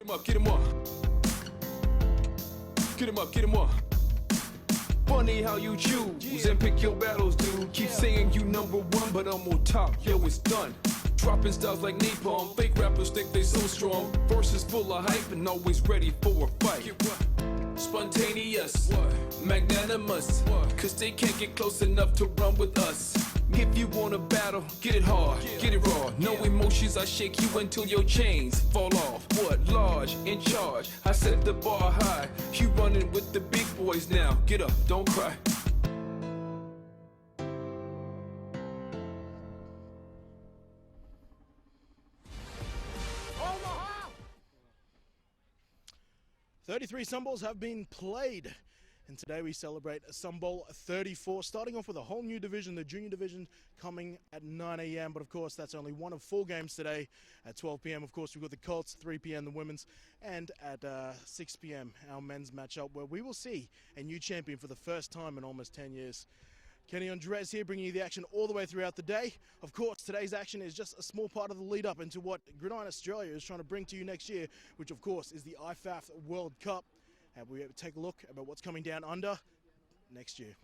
him up, get him up. Get him up, get him up. Funny how you choose and pick your battles, dude. Keep saying you number one, but I'm on top, yo, it's done. Dropping styles like napalm, fake rappers think they so strong. Verses full of hype and always ready for a fight. Spontaneous, magnanimous, cause they can't get close enough to run with us. If you want a battle, get it hard, get it raw. No emotions, I shake you until your chains fall off. What? Large, in charge, I set the bar high. You running with the big boys now. Get up, don't cry. 33 Sunbowls have been played, and today we celebrate Sunbowl 34, starting off with a whole new division, the junior division, coming at 9 a.m. But of course, that's only one of 4 games today at 12 p.m. Of course, we've got the Colts, 3 p.m. the women's, and at 6 p.m. our men's matchup, where we will see a new champion for the first time in almost 10 years. Kenny Andres here, bringing you the action all the way throughout the day. Of course, today's action is just a small part of the lead up into what Gridiron Australia is trying to bring to you next year, which of course is the IFAF World Cup. And we take a look about what's coming down under next year.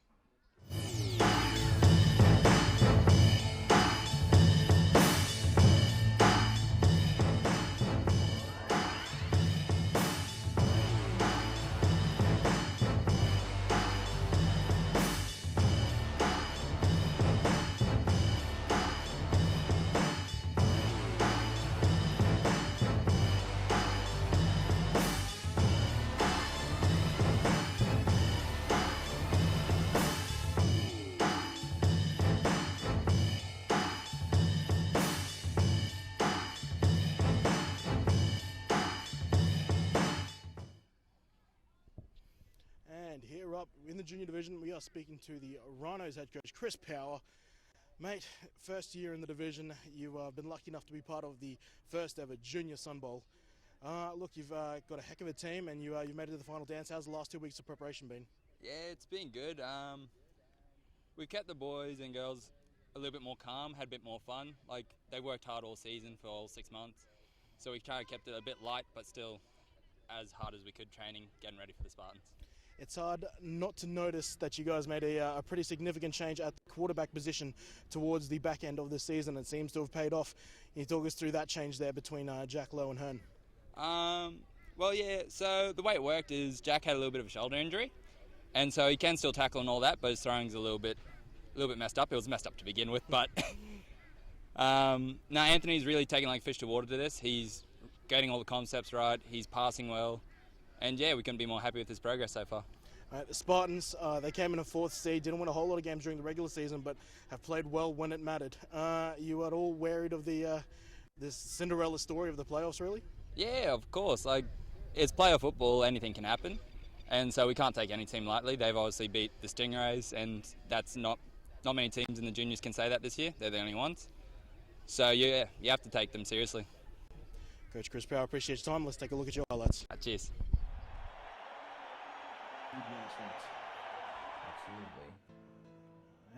And here up in the junior division, we are speaking to the Rhinos head coach, Chris Power. Mate, first year in the division, you've been lucky enough to be part of the first ever junior Sunbowl. Look, you've got a heck of a team, and you've made it to the final dance. How's the last 2 weeks of preparation been? Yeah, it's been good. We kept the boys and girls a little bit more calm, had a bit more fun. Like, they worked hard all season for all 6 months. So we kind of kept it a bit light, but still as hard as we could training, getting ready for the Spartans. It's hard not to notice that you guys made a pretty significant change at the quarterback position towards the back end of the season. It seems to have paid off. Can you talk us through that change there between Jack Lowe and Hearn? Well, yeah, so the way it worked is Jack had a little bit of a shoulder injury, and so he can still tackle and all that, but his throwing's a little bit messed up. It was messed up to begin with, but no, Anthony's really taking like fish to water to this. He's getting all the concepts right. He's passing well. And yeah, we couldn't be more happy with his progress so far. The Spartans, they came in a 4th seed, didn't win a whole lot of games during the regular season, but have played well when it mattered. You at all worried of this Cinderella story of the playoffs, really? Yeah, of course. Like, it's playoff football, anything can happen. And so we can't take any team lightly. They've obviously beat the Stingrays, and that's not many teams in the juniors can say that this year. They're the only ones. So yeah, you have to take them seriously. Coach Chris Power, appreciate your time. Let's take a look at your highlights. Cheers. Absolutely.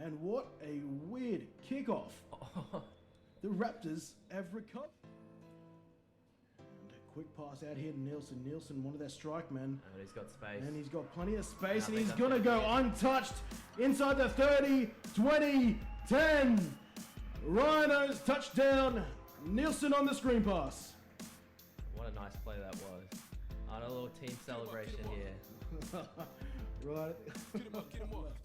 And what a weird kickoff. The Raptors have recovered. And a quick pass out here to Nielsen. Nielsen, one of their strike men. And he's got space. And he's got plenty of space, and he's going to go untouched inside the 30, 20, 10. Rhinos touchdown. Nielsen on the screen pass. What a nice play that was. On a little team celebration here. Right. Get him up.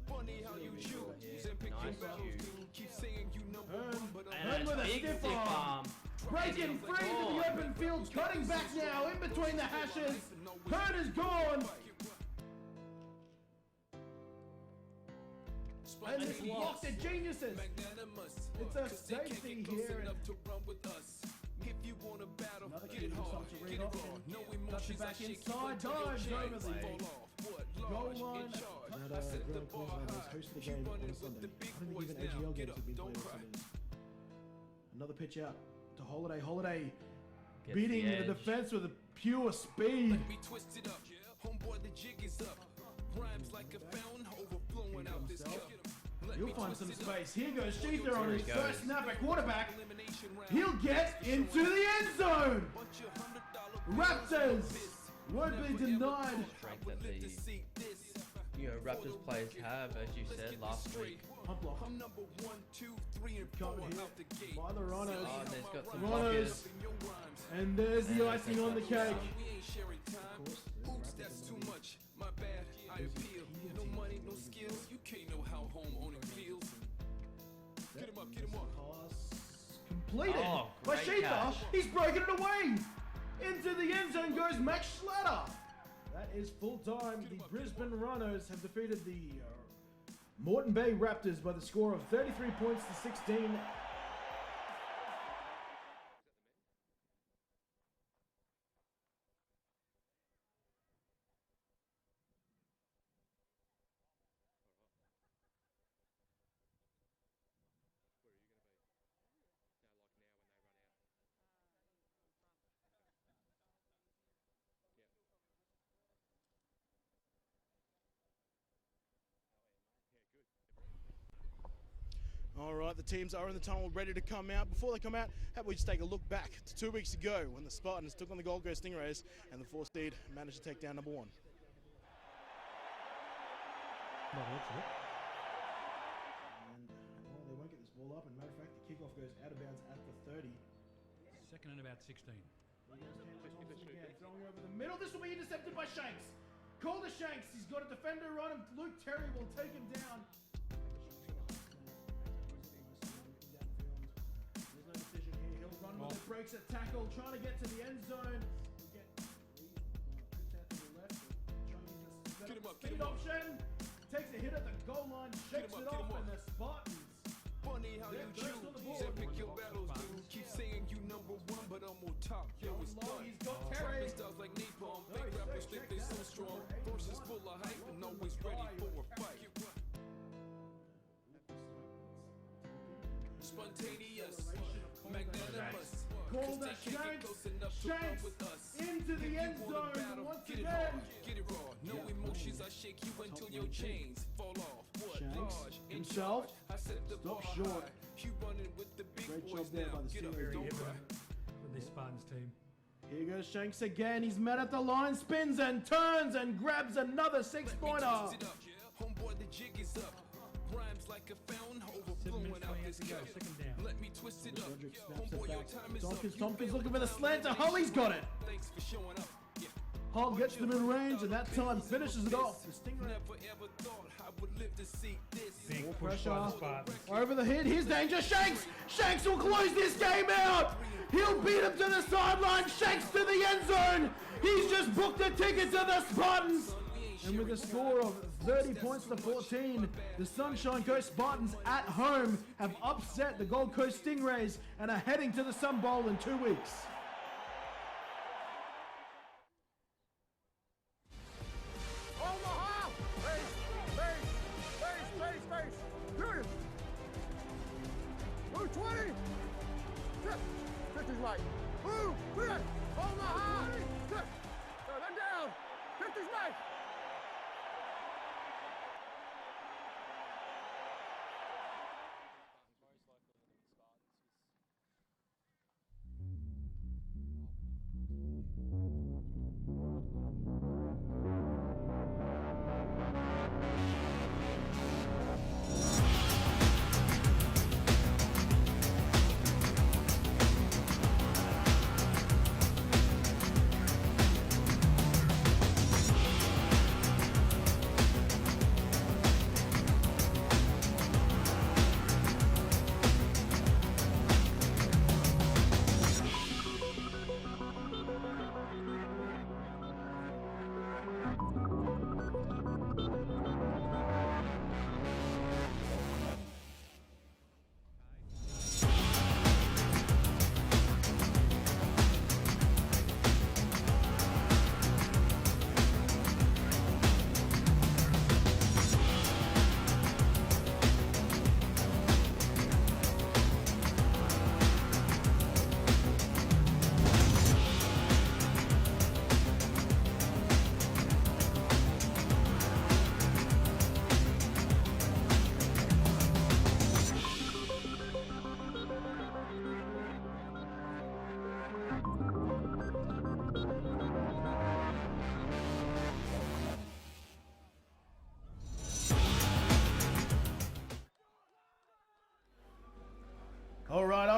Funny how you choose and pick your battles, dude. Keep saying you number one, but Hearn with a stiff arm. Breaking free to the open field, cutting back now in between the hashes. Hearn is gone. And this blocked the geniuses. It's a safety here. If you want a battle, Another get it hard, get it raw. No emotions, back I shake inside, you until dives your over chains the fall off. What? goal Large, line. in charge, I set the bar high. Hosted the You game running on with Sunday. the big I don't boys think even now. AGL Get games up, have been don't played cry. on Sundays. Another pitch out to Holiday. Holiday Gets beating the the edge. defense with a pure speed. Let me twist it up, homeboy, the jig is up. Rhymes like a fountain overflowing out this cup. He'll find some space. Here goes Sheether on his he first goes. snap at quarterback. He'll get into the end zone. Raptors won't be denied. Strength that the Raptors players have, as you said last week. Punt block. Covered here by the Rhinos. Oh, and there's got some Rhinos. blockers. And there's the icing on the cake. Oops, that's too much. My bad, I appeal. No money, no skills. You can't know how home owning feels. Get him up, get him up. Pass completed Oh, by great Sheether. catch. He's broken it away. Into the end zone goes Max Schlatter. That is full time. The Brisbane Rhinos have defeated the Moreton Bay Raptors by the score of 33 points to 16. All right, the teams are in the tunnel ready to come out. Before they come out, how about we just take a look back to 2 weeks ago when the Spartans took on the Gold Coast Stingrays and the 4 seed managed to take down number 1. And well, they won't get this ball up. And matter of fact, the kickoff goes out of bounds at the 30. Second and about 16. Throwing over the middle. This will be intercepted by Shanks. Calder Shanks. He's got a defender on him. Luke Terry will take him down. There's no decision here. He'll run with it. Breaks a tackle. Trying to get to the end zone. He'll get tripped out to the left. Trying to use this Get him up, speed get him up. option. Takes a hit at the goal line. Shakes him it up, get him off. up. And the Spartans. Funny how They're you first on the choose board. and pick your battles, dude. Keep saying you number 1, but I'm on top. Yo, it's Long, done. he's got Terry. Dropping styles like napalm. Nice, Fake rappers check think they that. so strong. Number Verses 81. full of hype and always ready for a fight. Spontaneous, magnanimous. Call 'Cause that they can't get Shanks. close enough to run Shanks with us. into the If end you wanna zone battle, once get it again. hard, get it raw. No emotions, I shake you until your chains fall off. What? Shanks Large, in himself. charge. I set the bar Stop short. high. You running with the big Great boys job there now. by the Get up, Stingrays. don't cry. With this Spartans team. Here goes Shanks again. He's met at the line, spins and turns and grabs another 6-pointer. Twist it up. Homeboy, the jig is up. Rhymes like a fountain 7 overflowing minutes out 28 this to go. cup. Second down. Let me twist it up. Roderick snaps Homeboy, it your back. time is up. Tompkins looking for the slanter. Holly's got it. Thanks for showing up. Yeah. Hull gets them in range and that time finishes it off. The Stingray Never ever thought I would live to see this. Big More push by the pressure. Spartans. Over the hit. Here's danger. Shanks. Shanks will close this game out. He'll beat him to the sideline. Shanks to the end zone. He's just booked a ticket to the Spartans. And with a score of 30 points to 14, the Sunshine Coast Spartans at home have upset the Gold Coast Stingrays and are heading to the Sunbowl in 2 weeks. Omaha! Face! Period! Move 20! Tip! 50's right. Move! Clear! Omaha! Tip! Then down! 50's right!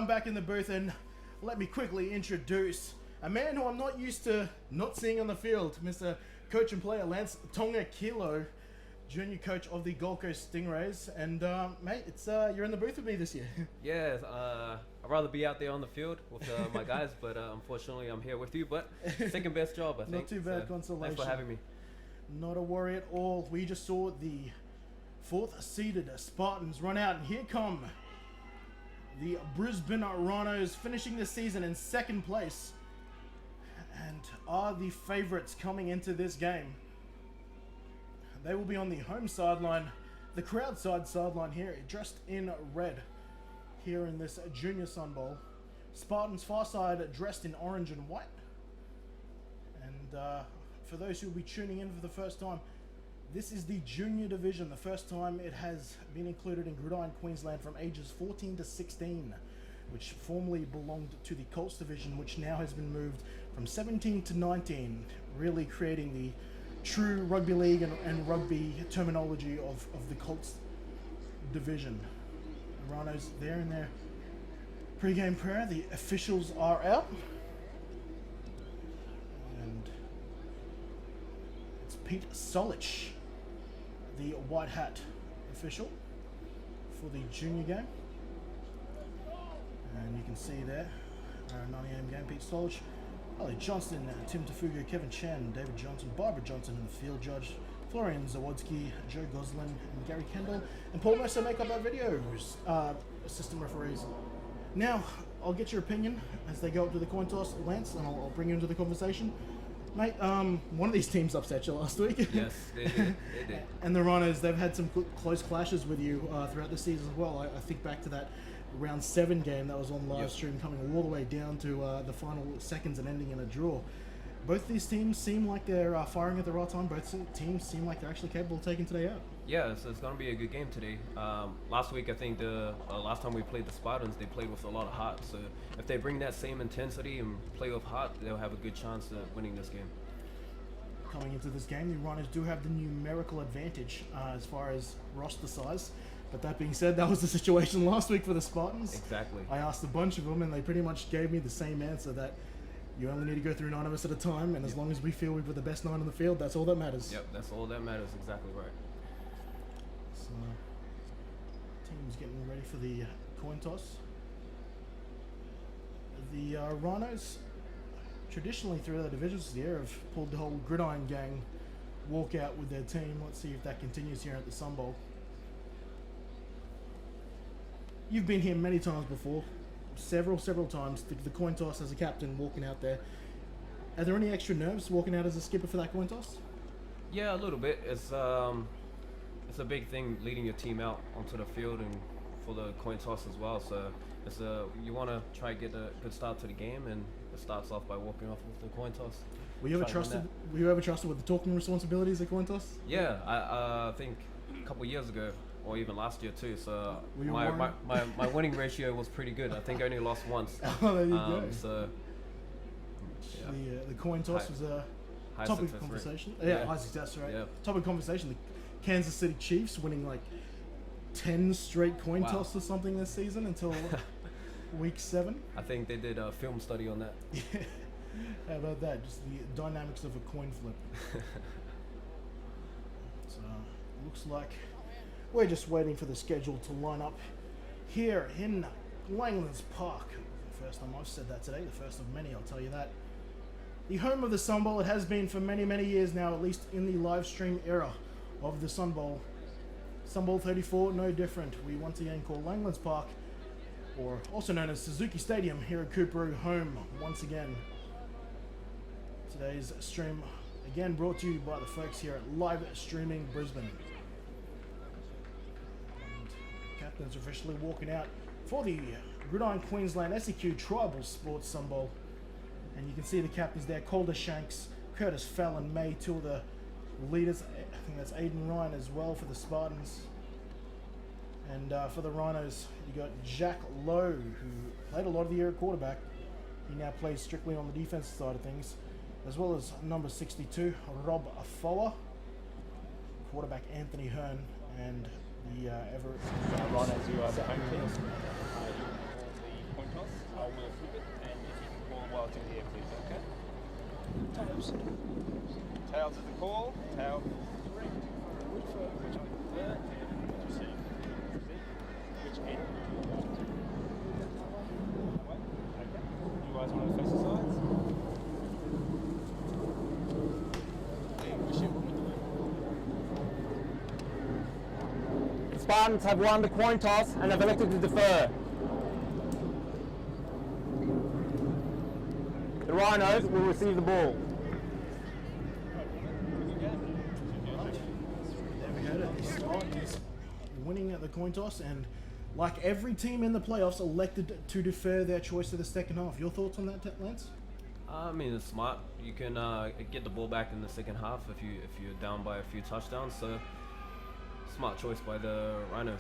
I'm back in the booth, and let me quickly introduce a man who I'm not used to not seeing on the field, Mr. Coach and player Lance Tonga Kilo, junior coach of the Gold Coast Stingrays. And mate, it's you're in the booth with me this year. Yeah, I'd rather be out there on the field with my guys, but unfortunately I'm here with you. But second best job, I think. Not too bad, So, consolation. Thanks for having me. Not a worry at all. We just saw the 4th seeded Spartans run out, and here come the Brisbane Rhinos, finishing the season in 2nd place, and are the favourites coming into this game. They will be on the home sideline, the crowd side sideline here, dressed in red here in this Junior Sunbowl. Spartans far side dressed in orange and white. And for those who will be tuning in for the first time, this is the junior division, the first time it has been included in Gridiron, Queensland from ages 14 to 16, which formerly belonged to the Colts division, which now has been moved from 17 to 19, really creating the true rugby league and rugby terminology of the Colts division. The Rhinos there in their pre-game prayer. The officials are out. And it's Pete Solich, the white hat official for the junior game. And you can see there, 9 a.m. game, Pete Solich, Ollie Johnston, Tim Tafuga, Kevin Chen, David Johnson, Barbara Johnson in the field judge, Florian Zawodzki, Joe Goslin, and Gary Kendall, and Paul Mercer make up our videos, assistant referees. Now, I'll get your opinion as they go up to the coin toss. Lance, and I'll bring you into the conversation. Mate, one of these teams upset you last week. Yes, they did. They did. And the Rhinos, they've had some close clashes with you throughout the season as well. I think back to that round 7 game that was on live stream, coming all the way down to the final seconds and ending in a draw. Both these teams seem like they're firing at the right time. Both teams seem like they're actually capable of taking today out. Yeah, so it's going to be a good game today. Last week, I think the last time we played the Spartans, they played with a lot of heart. So if they bring that same intensity and play with heart, they'll have a good chance of winning this game. Coming into this game, the Rhinos do have the numerical advantage as far as roster size. But that being said, that was the situation last week for the Spartans. Exactly. I asked a bunch of them, and they pretty much gave me the same answer, that you only need to go through 9 of us at a time, and as long as we feel we've got the best 9 on the field, that's all that matters. Yep, that's all that matters. Exactly right. So, team's getting ready for the coin toss. The Rhinos, traditionally through the divisions this year, have pulled the whole Gridiron gang walk out with their team. Let's see if that continues here at the Sunbowl. You've been here many times before, several times. The coin toss as a captain walking out there. Are there any extra nerves walking out as a skipper for that coin toss? Yeah, a little bit. It's a big thing leading your team out onto the field and for the coin toss as well. So you want to try to get a good start to the game, and it starts off by walking off with the coin toss. Were you ever trusted with the talking responsibilities of coin toss? Yeah, I think a couple years ago, or even last year too. So my winning ratio was pretty good. I think I only lost once. Oh, there you go. So yeah. The coin toss was a High topic of success rate. conversation. Yeah. Yeah, high success rate. Yeah. Topic of conversation. The Kansas City Chiefs winning like 10 straight coin toss or something this season until week 7. I think they did a film study on that. Yeah. How about that? Just the dynamics of a coin flip. So looks like we're just waiting for the schedule to line up here in Langlands Park. The first time I've said that today, the first of many, I'll tell you that. The home of the Sunbowl, it has been for many, many years now, at least in the live stream era of the Sunbowl. Sunbowl 34, no different. We once again call Langlands Park, or also known as Suzuki Stadium, here at Coopero, home once again. Today's stream, again, brought to you by the folks here at Live Streaming Brisbane. And captains are officially walking out for the Gridiron Queensland SEQ Tribal Sports Sunbowl. And you can see the captains there, Calder Shanks, Curtis Fallon, May, two of the leaders. I think that's Aiden Ryan as well for the Spartans. And for the Rhinos, you got Jack Lowe, who played a lot of the year at quarterback. He now plays strictly on the defensive side of things, as well as number 62, Rob Afoa, quarterback Anthony Hearn, and the Everett Rhinos, you are the home team. I will flip it, and if you can call while it's in the air, please, okay? Tails. Tails is the call. Tails is correct. Which one? There, and receive. Which end? Wait, okay. You guys want to face the sides? The Spartans have won the coin toss and have elected to defer. The Rhinos will receive the ball. There we go. The Spartans winning the coin toss, and like every team in the playoffs, elected to defer their choice to the second half. Your thoughts on that, Lance? I mean, it's smart. You can get the ball back in the second half if you're down by a few touchdowns. So smart choice by the Rhinos.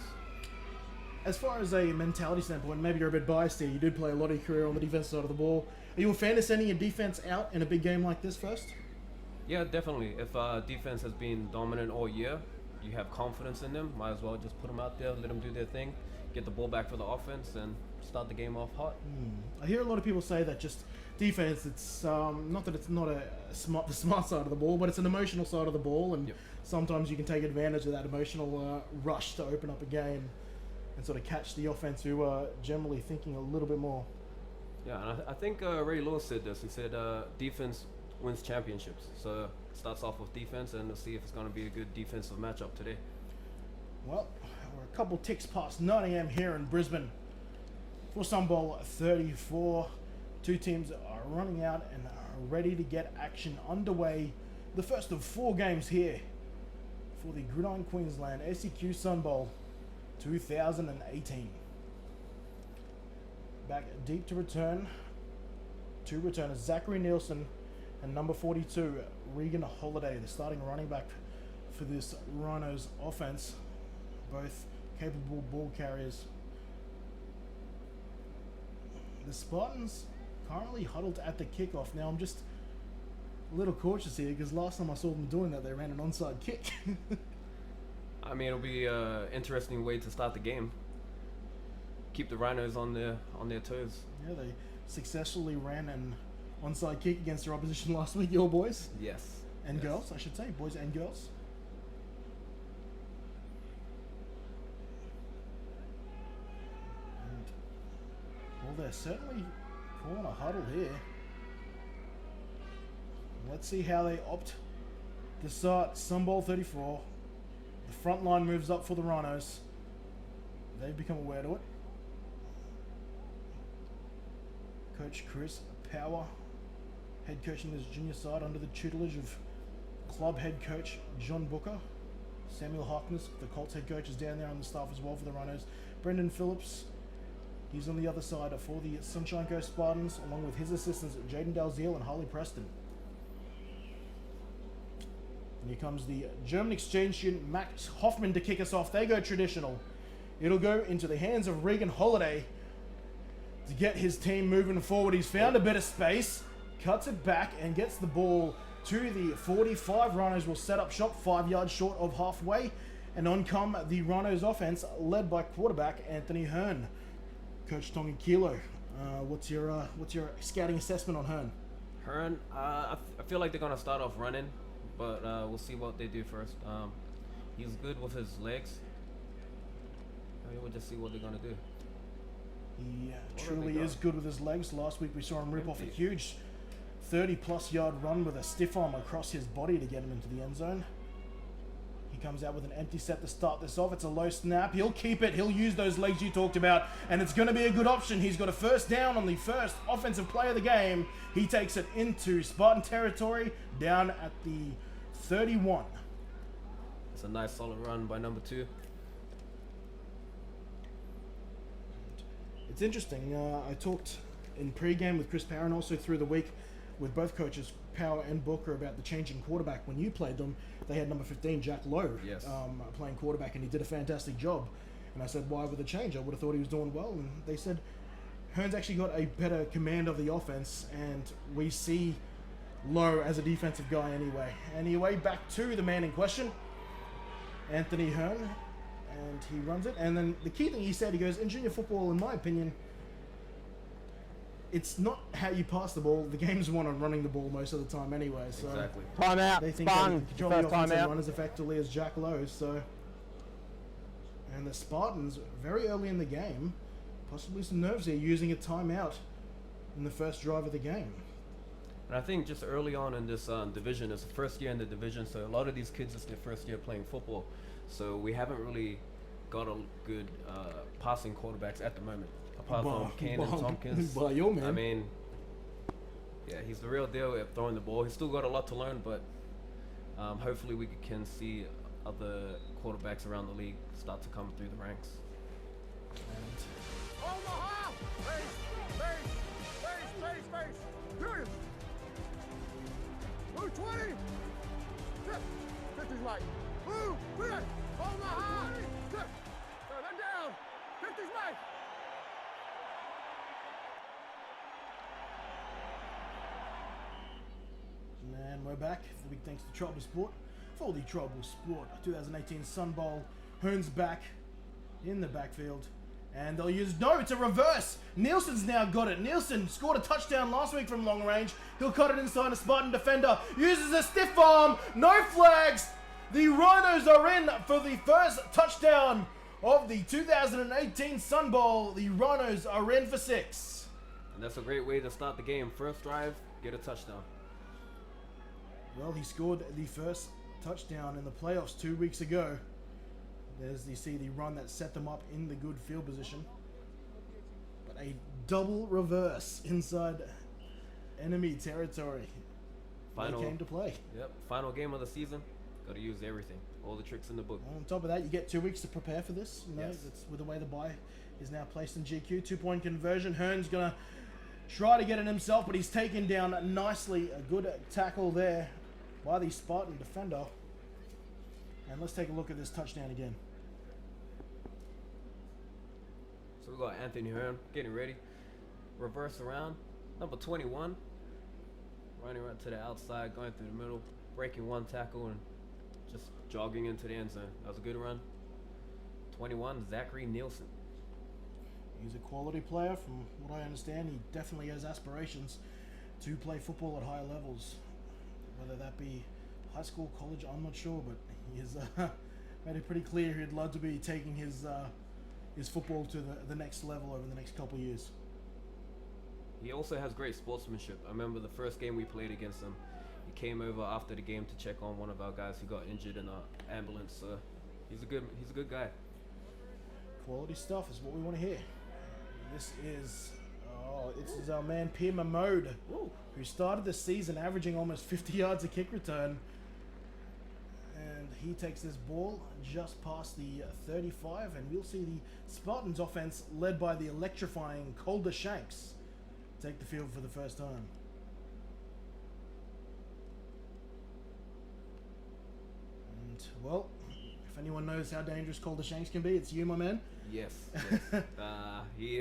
As far as a mentality standpoint, maybe you're a bit biased here. You did play a lot of your career on the defense side of the ball. Are you a fan of sending your defense out in a big game like this first? Yeah, definitely. If defense has been dominant all year, you have confidence in them. Might as well just put them out there, let them do their thing, get the ball back for the offense, and start the game off hot. I hear a lot of people say that just defense, it's not that it's not the smart side of the ball, but it's an emotional side of the ball, and sometimes you can take advantage of that emotional rush to open up a game and sort of catch the offense who are generally thinking a little bit more. Yeah, and I think Ray Lewis said this. He said defense wins championships. So it starts off with defense, and we'll see if it's going to be a good defensive matchup today. Well, we're a couple ticks past 9 a.m. here in Brisbane for Sunbowl 34. Two teams are running out and are ready to get action underway. The first of 4 games here for the Gridiron Queensland SEQ Sunbowl 2018. Back deep to return. 2 returners, Zachary Nielsen and number 42, Regan Holiday, the starting running back for this Rhinos offense. Both capable ball carriers. The Spartans currently huddled at the kickoff. Now I'm just a little cautious here because last time I saw them doing that, they ran an onside kick. I mean, it'll be an interesting way to start the game. Keep the Rhinos on their toes. Yeah, they successfully ran an onside kick against their opposition last week, your boys. Yes. And yes. girls, I should say, boys and girls. And, well, they're certainly calling a huddle here. Let's see how they opt to start Sunbowl 34. The front line moves up for the Rhinos. They've become aware to it. Coach Chris Power, head coaching this junior side under the tutelage of club head coach John Booker. Samuel Harkness, the Colts head coach, is down there on the staff as well for the Rhinos. Brendan Phillips, he's on the other side for the Sunshine Coast Spartans, along with his assistants Jaden Dalziel and Harley Preston. And here comes the German exchange student Max Hoffman to kick us off. They go traditional. It'll go into the hands of Regan Holiday to get his team moving forward. He's found a bit of space, cuts it back, and gets the ball to the 45. Rhinos will set up shop 5 yards short of halfway, and on come the Rhinos offense, led by quarterback Anthony Hearn. Coach Tongi Kilo, what's your scouting assessment on Hearn? Hearn, I feel like they're gonna start off running, but we'll see what they do first. He's good with his legs. We'll just see what they're gonna do. He truly is good with his legs. Last week we saw him rip off a huge 30-plus yard run with a stiff arm across his body to get him into the end zone. He comes out with an empty set to start this off. It's a low snap. He'll keep it. He'll use those legs you talked about, and it's going to be a good option. He's got a first down on the first offensive play of the game. He takes it into Spartan territory down at the 31. It's a nice solid run by number 2. It's interesting. I talked in pre-game with Chris Power and also through the week with both coaches, Power and Booker, about the change in quarterback. When you played them, they had number 15, Jack Lowe, playing quarterback, and he did a fantastic job. And I said, why with the change? I would have thought he was doing well. And they said, Hearn's actually got a better command of the offense, and we see Lowe as a defensive guy anyway. Anyway, back to the man in question, Anthony Hearn. And he runs it. And then the key thing he said, he goes, in junior football, in my opinion, it's not how you pass the ball. The game's won on running the ball most of the time anyway. So Exactly. Timeout. they think they Spartans. can control the First offense and timeout. run as effectively as Jack Lowe. So, and the Spartans very early in the game, possibly some nerves here, using a timeout in the first drive of the game. And I think just early on in this division, it's the first year in the division, so a lot of these kids, it's their first year playing football. So we haven't really got a good passing quarterbacks at the moment, apart from Kane and Tompkins. By your man. I mean, yeah, he's the real deal at throwing the ball. He's still got a lot to learn, but hopefully we can see other quarterbacks around the league start to come through the ranks. Omaha! Face! Julius! Blue 20! Tip! 50's right. Blue! Clear! Omaha! Tip! So then down! 50's right! And we're back. The big thanks to Trouble Sport for the Trouble Sport 2018 Sunbowl. Hearn's back in the backfield. And they'll use... No, it's a reverse. Nielsen's now got it. Nielsen scored a touchdown last week from long range. He'll cut it inside a Spartan defender. Uses a stiff arm. No flags. The Rhinos are in for the first touchdown of the 2018 Sun Bowl. The Rhinos are in for 6. And that's a great way to start the game. First drive, get a touchdown. Well, he scored the first touchdown in the playoffs 2 weeks ago. There's the run that set them up in the good field position. But a double reverse inside enemy territory. They came to play. Yep, final game of the season. Got to use everything. All the tricks in the book. On top of that, you get 2 weeks to prepare for this. You know, Yes. it's with the way the bye is now placed in GQ. 2-point conversion. Hearn's going to try to get it himself, but he's taken down nicely. A good tackle there by the Spartan defender. And let's take a look at this touchdown again. So we got Anthony Hearn getting ready. Reverse around. Number 21. Running right to the outside, going through the middle, breaking one tackle and just jogging into the end zone. That was a good run. 21, Zachary Nielsen. He's a quality player. From what I understand, he definitely has aspirations to play football at higher levels. Whether that be high school, college, I'm not sure, but he has made it pretty clear he'd love to be taking his football to the next level over the next couple of years. He also has great sportsmanship. I remember the first game we played against him. He came over after the game to check on one of our guys who got injured in an ambulance. So he's a good guy. Quality stuff is what we want to hear. This is our man Pierre Mahmoud, who started the season averaging almost 50 yards a kick return. And he takes this ball just past the 35, and we'll see the Spartans offense led by the electrifying Calder Shanks take the field for the first time. And, well, if anyone knows how dangerous Calder Shanks can be, it's you, my man. Yes. He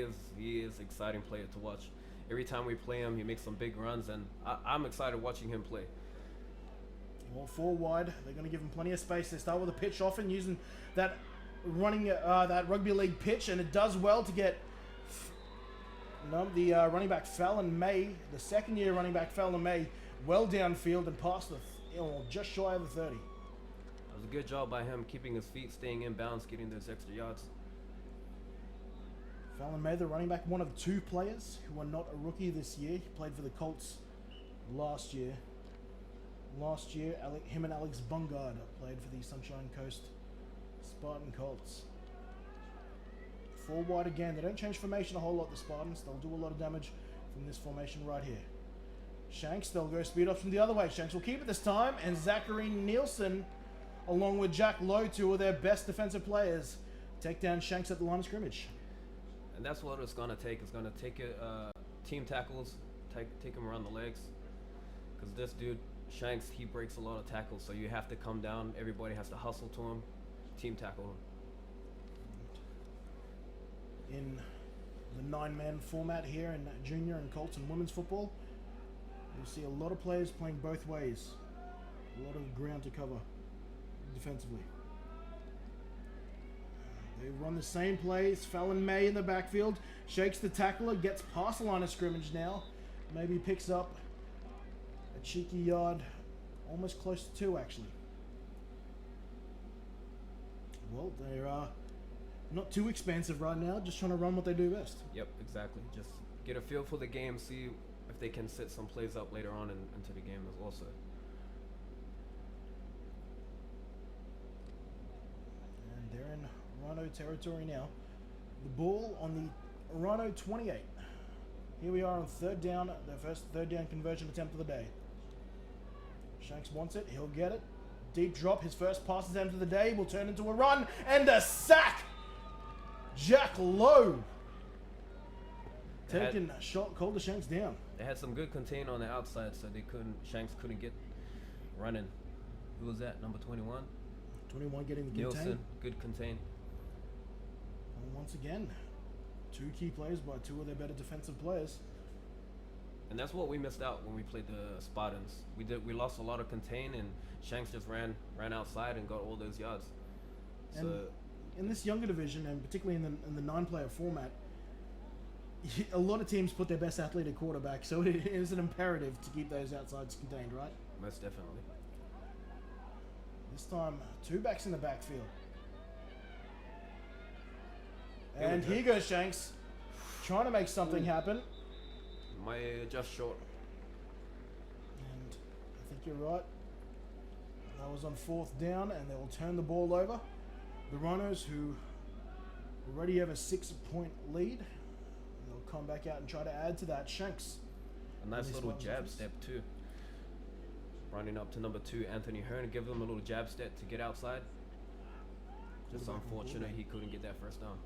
is exciting player to watch. Every time we play him, he makes some big runs, and I'm excited watching him play. Well, 4 wide, they're going to give him plenty of space. They start with a pitch often using that that rugby league pitch, and it does well to get the running back Fallon May, the second-year running back Fallon May, well downfield and past just shy of the 30. That was a good job by him keeping his feet, staying in bounds, getting those extra yards. Fallon May, the running back, one of 2 players who are not a rookie this year. He played for the Colts last year. Him and Alex Bungard played for the Sunshine Coast Spartan Colts. 4 wide again. They don't change formation a whole lot, the Spartans. They'll do a lot of damage from this formation right here. Shanks, they'll go speed option the other way. Shanks will keep it this time. And Zachary Nielsen, along with Jack Lowe, 2 of their best defensive players, take down Shanks at the line of scrimmage. And that's what it's going to take. It's going to take team tackles, take him around the legs. Because this dude, Shanks, he breaks a lot of tackles, so you have to come down. Everybody has to hustle to him, team tackle him. In the 9-man format here in junior and Colts and women's football, you'll see a lot of players playing both ways. A lot of ground to cover defensively. They run the same plays. Fallon May in the backfield. Shakes the tackler. Gets past the line of scrimmage now. Maybe picks up a cheeky yard. Almost close to 2, actually. Well, they're not too expensive right now. Just trying to run what they do best. Yep, exactly. Just get a feel for the game, see if they can set some plays up later on into the game as also. And they're in Rhino territory now. The ball on the Rhino 28. Here we are on 3rd down, their first 3rd down conversion attempt of the day. Shanks wants it, he'll get it. Deep drop, his first pass attempt of the day will turn into a run and a sack! Jack Lowe taking a shot, called the Shanks down. They had some good contain on the outside, so Shanks couldn't get running. Who was that? Number 21? 21 getting the Nielsen, contain. good contain. And once again, 2 key plays by 2 of their better defensive players. And that's what we missed out when we played the Spartans. We lost a lot of contain, and Shanks just ran outside and got all those yards. And So in this younger division, and particularly in the 9-player format, a lot of teams put their best athlete at quarterback, so it is an imperative to keep those outsides contained, right? most definitely. This time, 2 backs in the backfield. And here goes Shanks, trying to make something happen. Just short. And I think you're right. That was on 4th down, and they will turn the ball over. The Rhinos, who already have a 6-point lead, they'll come back out and try to add to that. Shanks. A nice This little one's jab obvious. step too. Running up to number 2, Anthony Hearn, give him a little jab step to get outside. Just Quarterback and unfortunate quarterback. he couldn't get that first down.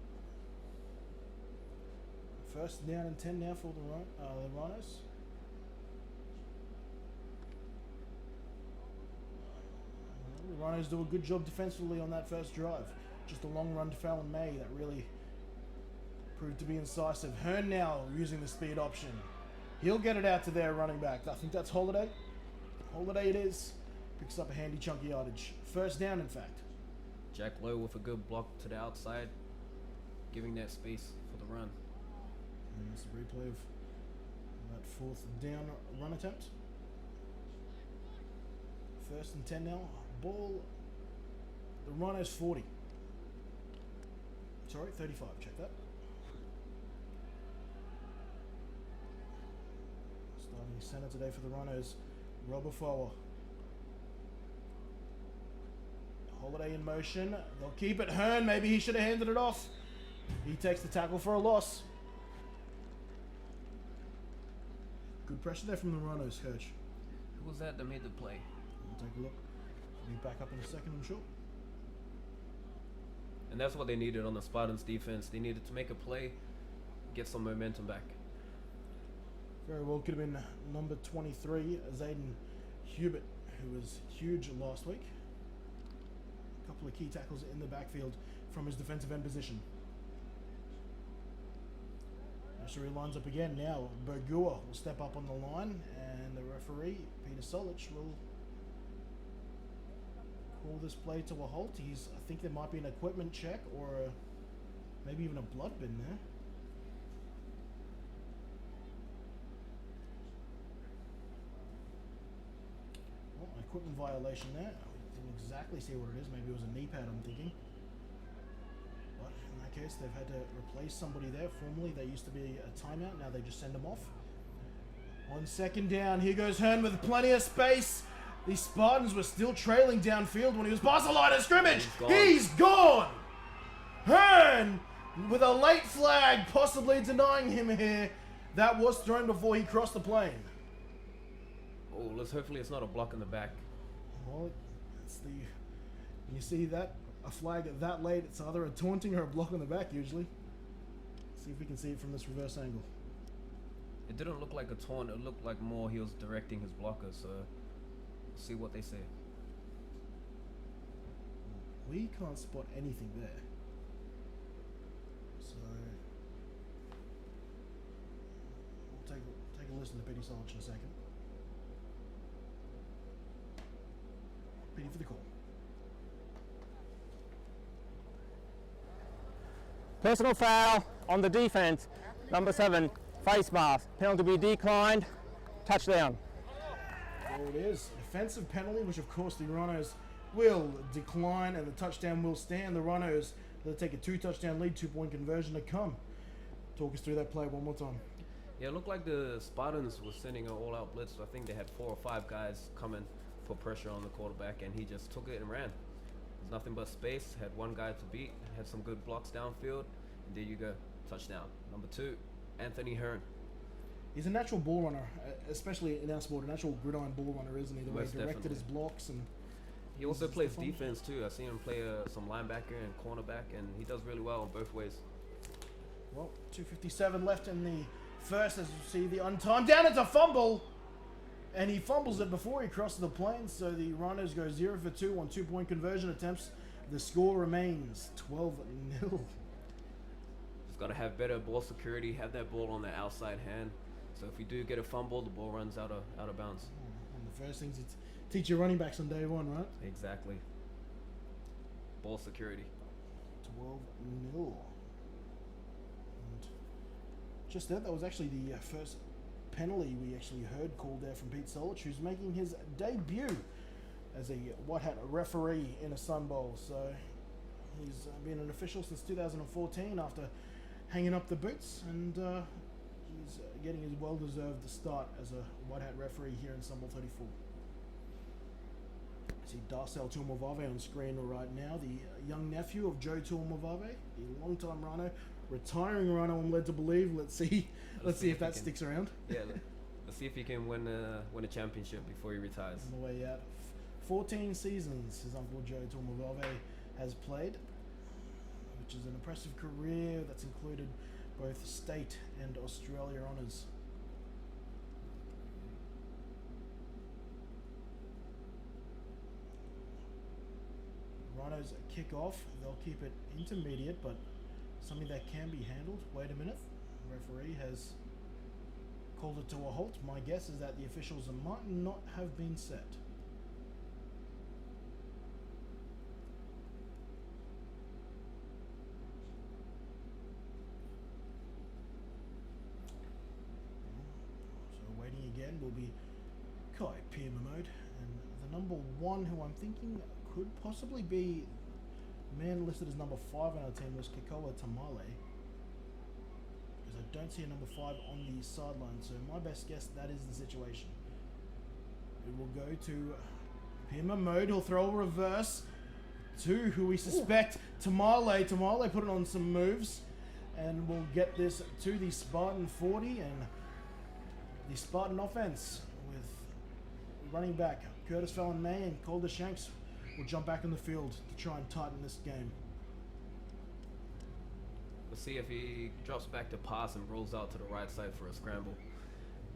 1st down and 10 now for the Rhinos. The Rhinos do a good job defensively on that first drive. Just a long run to Fallon May that really proved to be incisive. Hearn now using the speed option. He'll get it out to their running back. I think that's Holiday. Holiday it is. Picks up a handy chunky yardage. 1st down, in fact. Jack Lowe with a good block to the outside, giving that space for the run. And that's a replay of that 4th down run attempt. 1st and 10 now. Ball. The Rhinos 40. Sorry, 35. Check that. Starting center today for the Rhinos, Robert Fowler. Holiday in motion. They'll keep it. Hearn, maybe he should have handed it off. He takes the tackle for a loss. Good pressure there from the Rhinos, coach. Who was that made the play? We'll take a look. Be back up in a second, I'm sure. And that's what they needed on the Spartans defense. They needed to make a play, get some momentum back. Very well could have been number 23, Zayden Hubert, who was huge last week. A couple of key tackles in the backfield from his defensive end position. Nursery lines up again now. Bergua will step up on the line, and the referee, Peter Solich, will call this play to a halt. I think there might be an equipment check or maybe even a blood bin there. Well, an equipment violation there. We didn't exactly see what it is. Maybe it was a knee pad, I'm thinking. But in that case, they've had to replace somebody there. Formerly, they used to be a timeout. Now they just send them off. On 2nd down, here goes Hearn with plenty of space. The Spartans were still trailing downfield when he was past the line of scrimmage. He's gone. Hearn with a late flag, possibly denying him here. That was thrown before he crossed the plane. Oh, hopefully it's not a block in the back. Well, it's when you see that, a flag that late, it's either a taunting or a block on the back usually. See if we can see it from this reverse angle. It didn't look like a taunt. It looked like more he was directing his blocker. So, see what they say. We can't spot anything there. So we'll take a listen to Petey Solich in a second. Petey for the call. Personal foul on the defense. Number 7, face mask. Penalty to be declined. Touchdown. There it is. Defensive penalty, which of course the Rhinos will decline, and the touchdown will stand. The Rhinos, they'll take a 2-touchdown lead, 2-point conversion to come. Talk us through that play one more time. Yeah, it looked like the Spartans were sending an all-out blitz. I think they had 4 or 5 guys coming for pressure on the quarterback, and he just took it and ran. There's nothing but space. Had one guy to beat. Had some good blocks downfield. And there you go, touchdown. Number 2, Anthony Hearn. He's a natural ball runner, especially in our sport. A natural gridiron ball runner, isn't he? The way Most he directed definitely. his blocks, and He also He's plays the fun. defense too. I've seen him play some linebacker and cornerback, and he does really well in both ways. well, 2:57 left in the first. As you see, the untimed down. It's a fumble, and he fumbles it before he crosses the plane. So the Rhinos go 0 for 2 on 2-point conversion attempts. The score remains 12-0. Just got to have better ball security. Have that ball on the outside hand. So if we do get a fumble, the ball runs out of bounds. One of the first things it's teach your running backs on day one, right? Exactly. Ball security. 12-0. And just that was actually the first penalty we actually heard called there from Pete Solich, who's making his debut as a white hat referee in a Sunbowl. So he's been an official since 2014 after hanging up the boots, and he's getting his well-deserved start as a white hat referee here in Sunbowl 34. See Darcel Tuamavave on screen right now, the young nephew of Joe Tuamavave, the long-time Rhino, retiring Rhino, I'm led to believe. Let's see if that sticks around. Yeah, let's see if he can win a championship before he retires. On the way out. 14 seasons his uncle Joe Tuamavave has played, which is an impressive career that's included both state and Australia honours. Rhinos kick off. They'll keep it intermediate, but something that can be handled. Wait a minute. The referee has called it to a halt. My guess is that the officials might not have been set. So waiting again will be Kai Piermamode, and the number 1 who I'm thinking could possibly be man listed as number 5 on our team was Kikoa Tamale, because I don't see a number 5 on the sideline. So my best guess, that is the situation. It will go to Piermamode. He'll throw a reverse to who we suspect, Tamale. Tamale put it on some moves, and we'll get this to the Spartan 40, and the Spartan offense with running back Curtis Fallon May and Calder Shanks will jump back in the field to try and tighten this game. We'll see if he drops back to pass and rolls out to the right side for a scramble.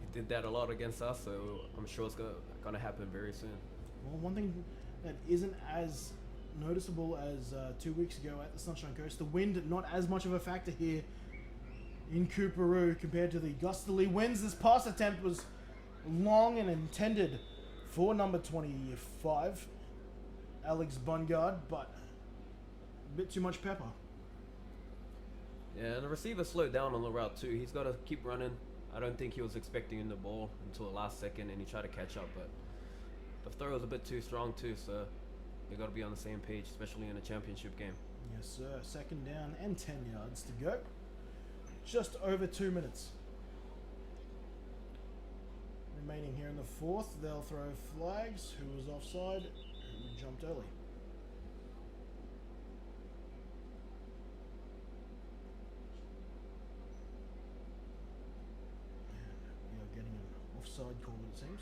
He did that a lot against us, so I'm sure it's going to happen very soon. Well, one thing that isn't as noticeable as 2 weeks ago at the Sunshine Coast, the wind not as much of a factor here in Cooperoo compared to the gustily winds. This pass attempt was long and intended for number 25, Alex Bungard, but a bit too much pepper. Yeah, and the receiver slowed down on the route too. He's got to keep running. I don't think he was expecting the ball until the last second, and he tried to catch up, but the throw was a bit too strong too, so you got to be on the same page, especially in a championship game. Yes, sir. 2nd down and 10 yards to go. Just over 2 minutes remaining here in the 4th. They'll throw flags. Who was offside? Who jumped early? And we are getting an offside call, it seems.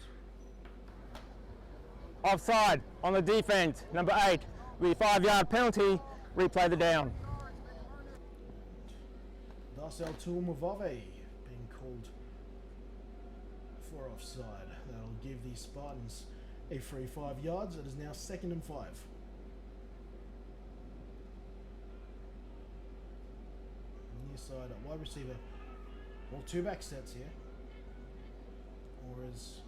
Offside on the defense. Number 8 with a 5-yard penalty. Replay the down. Darcel Tuamavave being called for offside. That'll give the Spartans a free 5 yards. It is now 2nd and 5. Near side wide receiver. Well, 2 back sets here. Or is,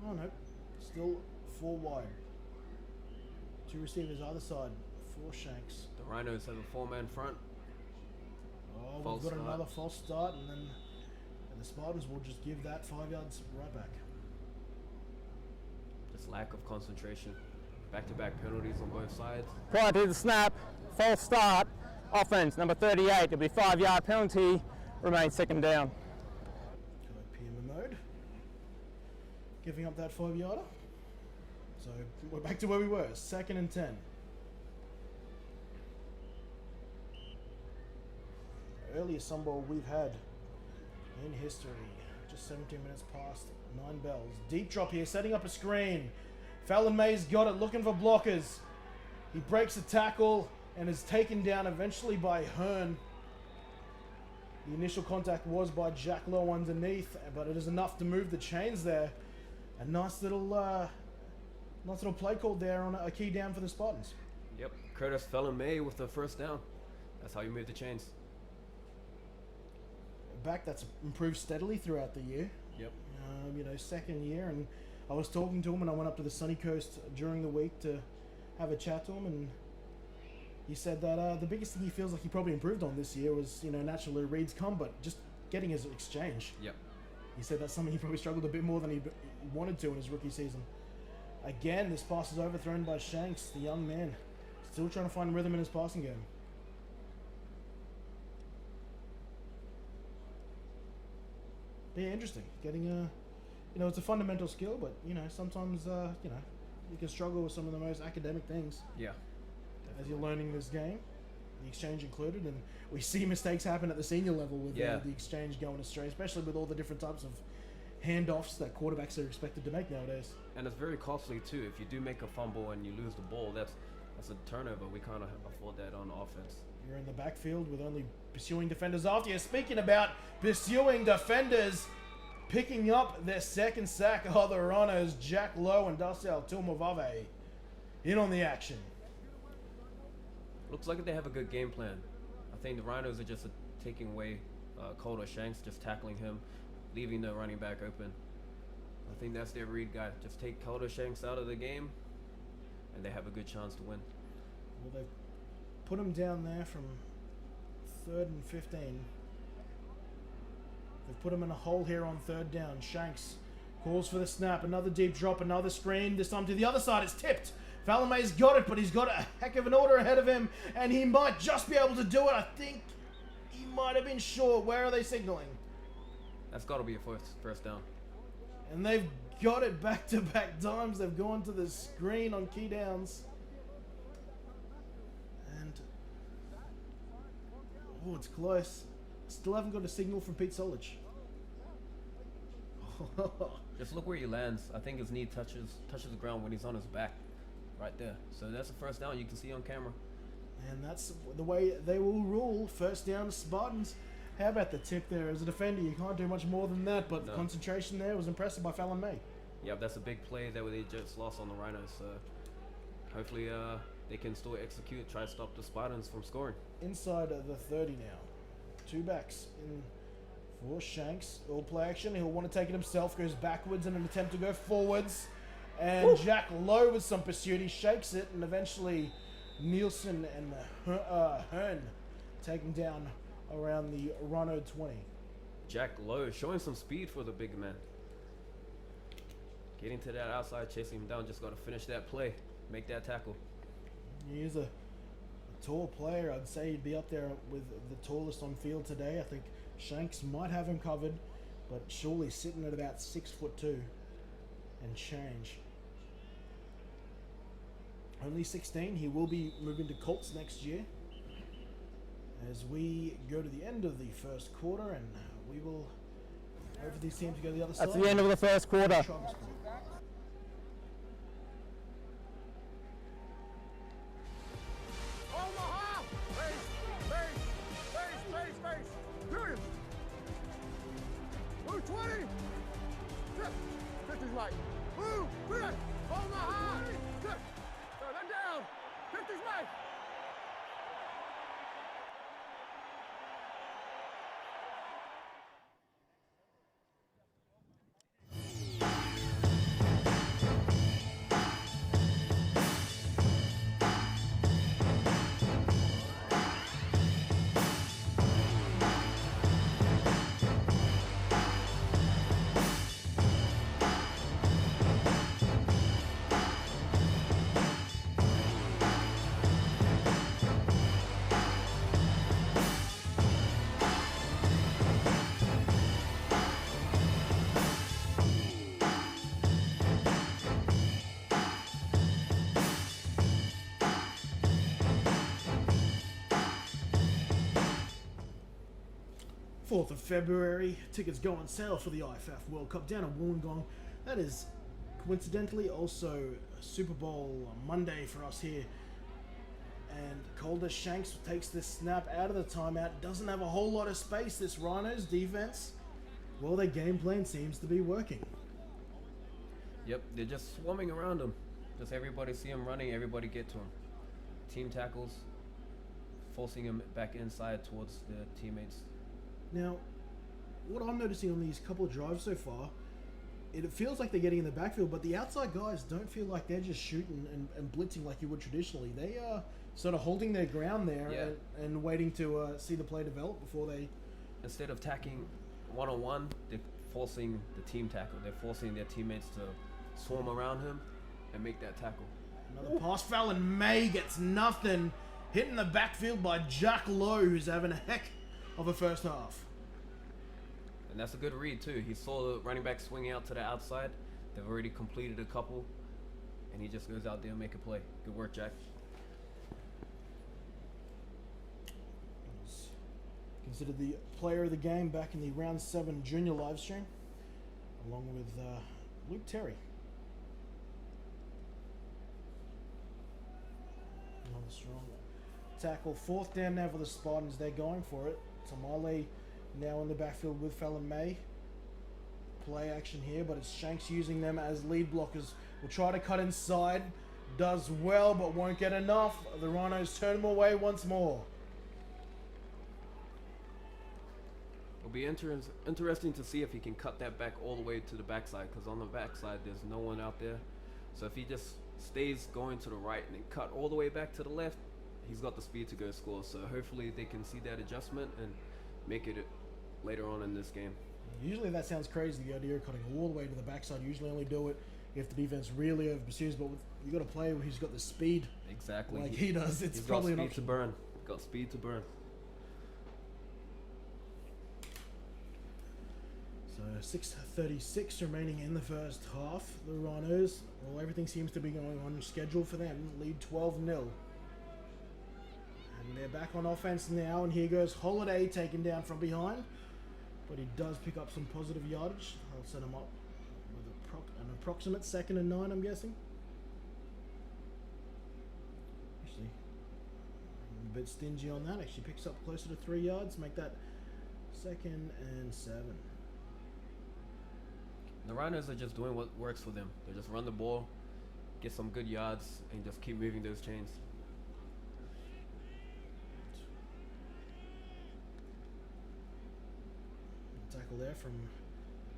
oh no, still 4 wide. 2 receivers either side. 4 Shanks. The Rhinos have a 4-man front. Oh, False we've got start. another false start, and then the Spartans will just give that 5 yards right back. Just lack of concentration. Back-to-back penalties on both sides. Prior to the snap, false start, offense, number 38. It'll be 5-yard penalty, remains second down. Go PM mode. Giving up that 5-yarder. So we're back to where we were, 2nd and 10. Earliest Sunbowl we've had in history. Just 17 minutes past 9 bells. Deep drop here, setting up a screen. Fallon May's got it, looking for blockers. He breaks the tackle and is taken down eventually by Hearn. The initial contact was by Jack Lowe underneath, but it is enough to move the chains there. A nice little play called there on a key down for the Spartans. Yep, Curtis Fallon May with the first down. That's how you move the chains. A back that's improved steadily throughout the year. Yep. Second year, and I was talking to him, and I went up to the sunny coast during the week to have a chat to him, and he said that the biggest thing he feels like he probably improved on this year was, naturally reads come, but just getting his exchange. Yep. He said that's something he probably struggled a bit more than he wanted to in his rookie season. Again, this pass is overthrown by Shanks, the young man, still trying to find rhythm in his passing game. Yeah, interesting. Getting it's a fundamental skill, but sometimes you can struggle with some of the most academic things. Yeah. As you're learning this game, the exchange included, and we see mistakes happen at the senior level with the exchange going astray, especially with all the different types of handoffs that quarterbacks are expected to make nowadays. And it's very costly too. If you do make a fumble and you lose the ball, that's a turnover. We can't afford that on offense. You're in the backfield with only pursuing defenders after you. Speaking about pursuing defenders, picking up their second sack are the Rhinos, Jack Lowe and Darcel Tilmovave in on the action. Looks like they have a good game plan. I think the Rhinos are just taking away Calder Shanks, just tackling him, leaving the running back open. I think that's their read guy. Just take Calder Shanks out of the game, and they have a good chance to win. Well, they've put him down there from 3rd and 15. They've put him in a hole here on 3rd down. Shanks calls for the snap. Another deep drop, another screen. This time to the other side. It's tipped. Fallon May's got it, but he's got a heck of an order ahead of him, and he might just be able to do it. I think he might have been short. Where are they signaling? That's got to be a first down. And they've got it back-to-back times. They've gone to the screen on key downs. And it's close. Still haven't got a signal from Pete Solich. Just look where he lands. I think his knee touches the ground when he's on his back. Right there. So that's a first down you can see on camera. And that's the way they will rule. First down, Spartans. How about the tip there? As a defender, you can't do much more than that, but the concentration there was impressive by Fallon May. Yeah, that's a big play that they just lost on the Rhinos. So hopefully they can still execute, try to stop the Spartans from scoring. Inside of the 30 now. 2 backs in for Shanks. All play action. He'll want to take it himself. Goes backwards in an attempt to go forwards. And Jack Lowe with some pursuit. He shakes it, and eventually Nielsen and Hearn taking down around the Rhino 20. Jack Lowe showing some speed for the big man. Getting to that outside, chasing him down. Just got to finish that play, make that tackle. He is a tall player. I'd say he'd be up there with the tallest on field today. I think Shanks might have him covered, but surely sitting at about 6'2" and change. Only 16. He will be moving to Colts next year. As we go to the end of the first quarter, and we will wait for these teams to go to the other side. That's the end of the first quarter. Omaha! Face! Period! Blue 20! 50's right. Blue! Red! Omaha! Then down! 50's right! 4th of February. Tickets go on sale for the IFAF World Cup down in Wollongong. That is coincidentally also Super Bowl Monday for us here. And Calder Shanks takes this snap out of the timeout. Doesn't have a whole lot of space, this Rhinos defense. Well, their game plan seems to be working. Yep, they're just swarming around him. Just everybody see him running, everybody get to him. Team tackles, forcing him back inside towards the teammates. Now, what I'm noticing on these couple of drives so far, it feels like they're getting in the backfield, but the outside guys don't feel like they're just shooting and blitzing like you would traditionally. They are sort of holding their ground there and waiting to see the play develop before they... Instead of tacking one-on-one, they're forcing the team tackle. They're forcing their teammates to swarm around him and make that tackle. Another pass foul, and May gets nothing. Hit in the backfield by Jack Lowe, who's having a heck of a first half. And that's a good read too. He saw the running back swing out to the outside. They've already completed a couple, and he just goes out there and make a play. Good work, Jack. Considered the player of the game back in the round 7 junior live stream, along with Luke Terry. Another strong tackle. 4th down now for the Spartans. They're going for it. Tamale now in the backfield with Fallon May. Play action here, but it's Shanks using them as lead blockers. Will try to cut inside. Does well, but won't get enough. The Rhinos turn him away once more. It'll be interesting to see if he can cut that back all the way to the backside, because on the backside there's no one out there. So if he just stays going to the right and then cut all the way back to the left, he's got the speed to go score. So hopefully they can see that adjustment and make it later on in this game. Usually that sounds crazy, the idea of cutting all the way to the backside. You usually only do it if the defense really over pursues, but you got a player who's got the speed Exactly. like he does. It's probably an got speed option. to burn. Got speed to burn. So 6:36 remaining in the first half. The Rhinos, well, everything seems to be going on schedule for them. Lead 12-0. And they're back on offense now, and here goes Holiday taken down from behind. But he does pick up some positive yardage. I'll set him up with an approximate 2nd and 9, I'm guessing. Actually, I'm a bit stingy on that. Actually picks up closer to 3 yards. Make that 2nd and 7. The Rhinos are just doing what works for them. They just run the ball, get some good yards, and just keep moving those chains. Tackle there from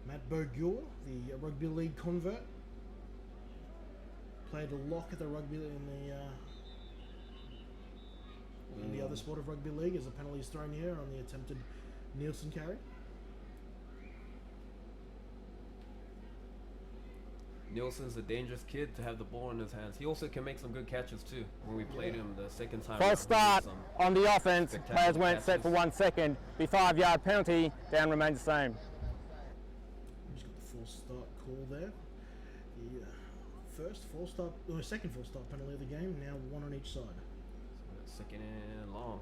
Matt Bogur, the rugby league convert. Played a lock at the rugby in the other sport of rugby league, as a penalty is thrown here on the attempted Nielsen carry. Nielsen's a dangerous kid to have the ball in his hands. He also can make some good catches too. When we played him the second time, False start on the offense. spectacular Players weren't set for catches. 1 second. The 5-yard penalty. Down remains the same. Just got the false start call there. The second false start penalty of the game. Now 1 on each side. So 2nd and long.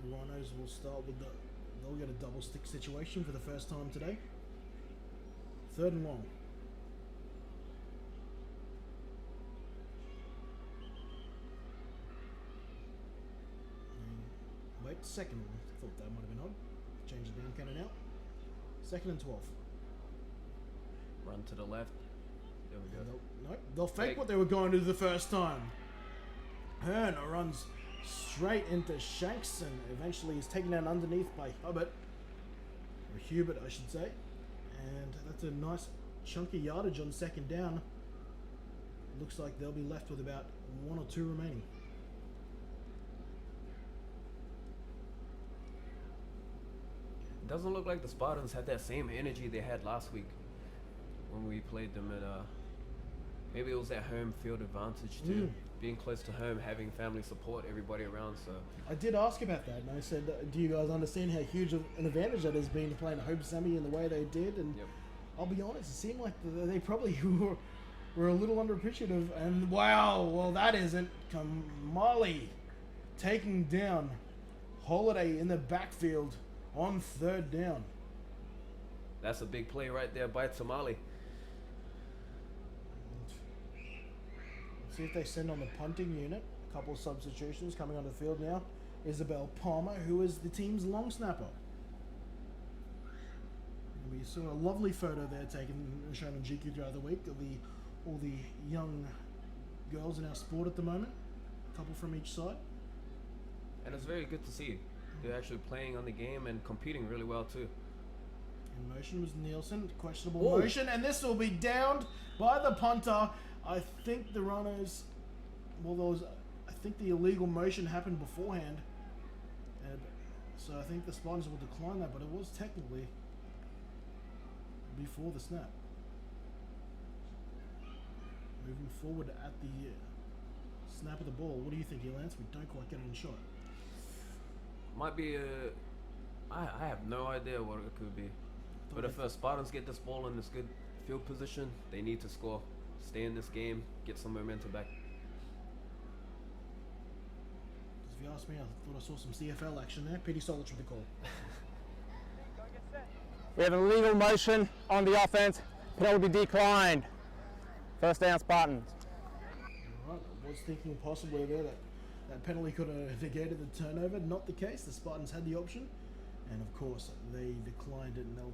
The Rhinos will start with they'll get a double stick situation for the first time today. 3rd and long. Wait, 2nd. I thought that might have been odd. Change the down counter now. 2nd and 12. Run to the left. There we go. Nope. They'll fake Fake. what they were going to do the first time. Hearn runs straight into Shanks and eventually is taken down underneath by Hubbard. Or Hubert, I should say. And that's a nice chunky yardage on 2nd down. Looks like they'll be left with about 1 or 2 remaining. It doesn't look like the Spartans had that same energy they had last week when we played them at maybe it was that home field advantage too. Being close to home, having family support, everybody around. So I did ask about that, and I said, do you guys understand how huge of an advantage that has been to play in a home semi in the way they did? And Yep. I'll be honest, it seemed like they probably were a little underappreciative. And wow, well, that isn't Kamali taking down Holiday in the backfield on 3rd down. That's a big play right there by Tamale. Let's see if they send on the punting unit. A couple of substitutions coming on the field now. Isabel Palmer, who is the team's long snapper. We saw a lovely photo there taken and shown on GQ throughout the week of all the young girls in our sport at the moment. A couple from each side. And it's very good to see. They're actually playing on the game and competing really well too. In motion was Nielsen, questionable motion, and this will be downed by the punter. I think the Rhinos, I think the illegal motion happened beforehand, and so I think the Spartans will decline that, but it was technically before the snap. Moving forward at the snap of the ball, what do you think, Lance? We don't quite get it in shot. Might be I have no idea what it could be. But if Spartans get this ball in this good field position, they need to score. Stay in this game, get some momentum back. If you ask me, I thought I saw some CFL action there. Pity Solich with the call. We have an illegal motion on the offense. Penalty declined. 1st down, Spartans. Alright, I was thinking possibly there that penalty could have negated the turnover. Not the case. The Spartans had the option. And of course, they declined it, and they'll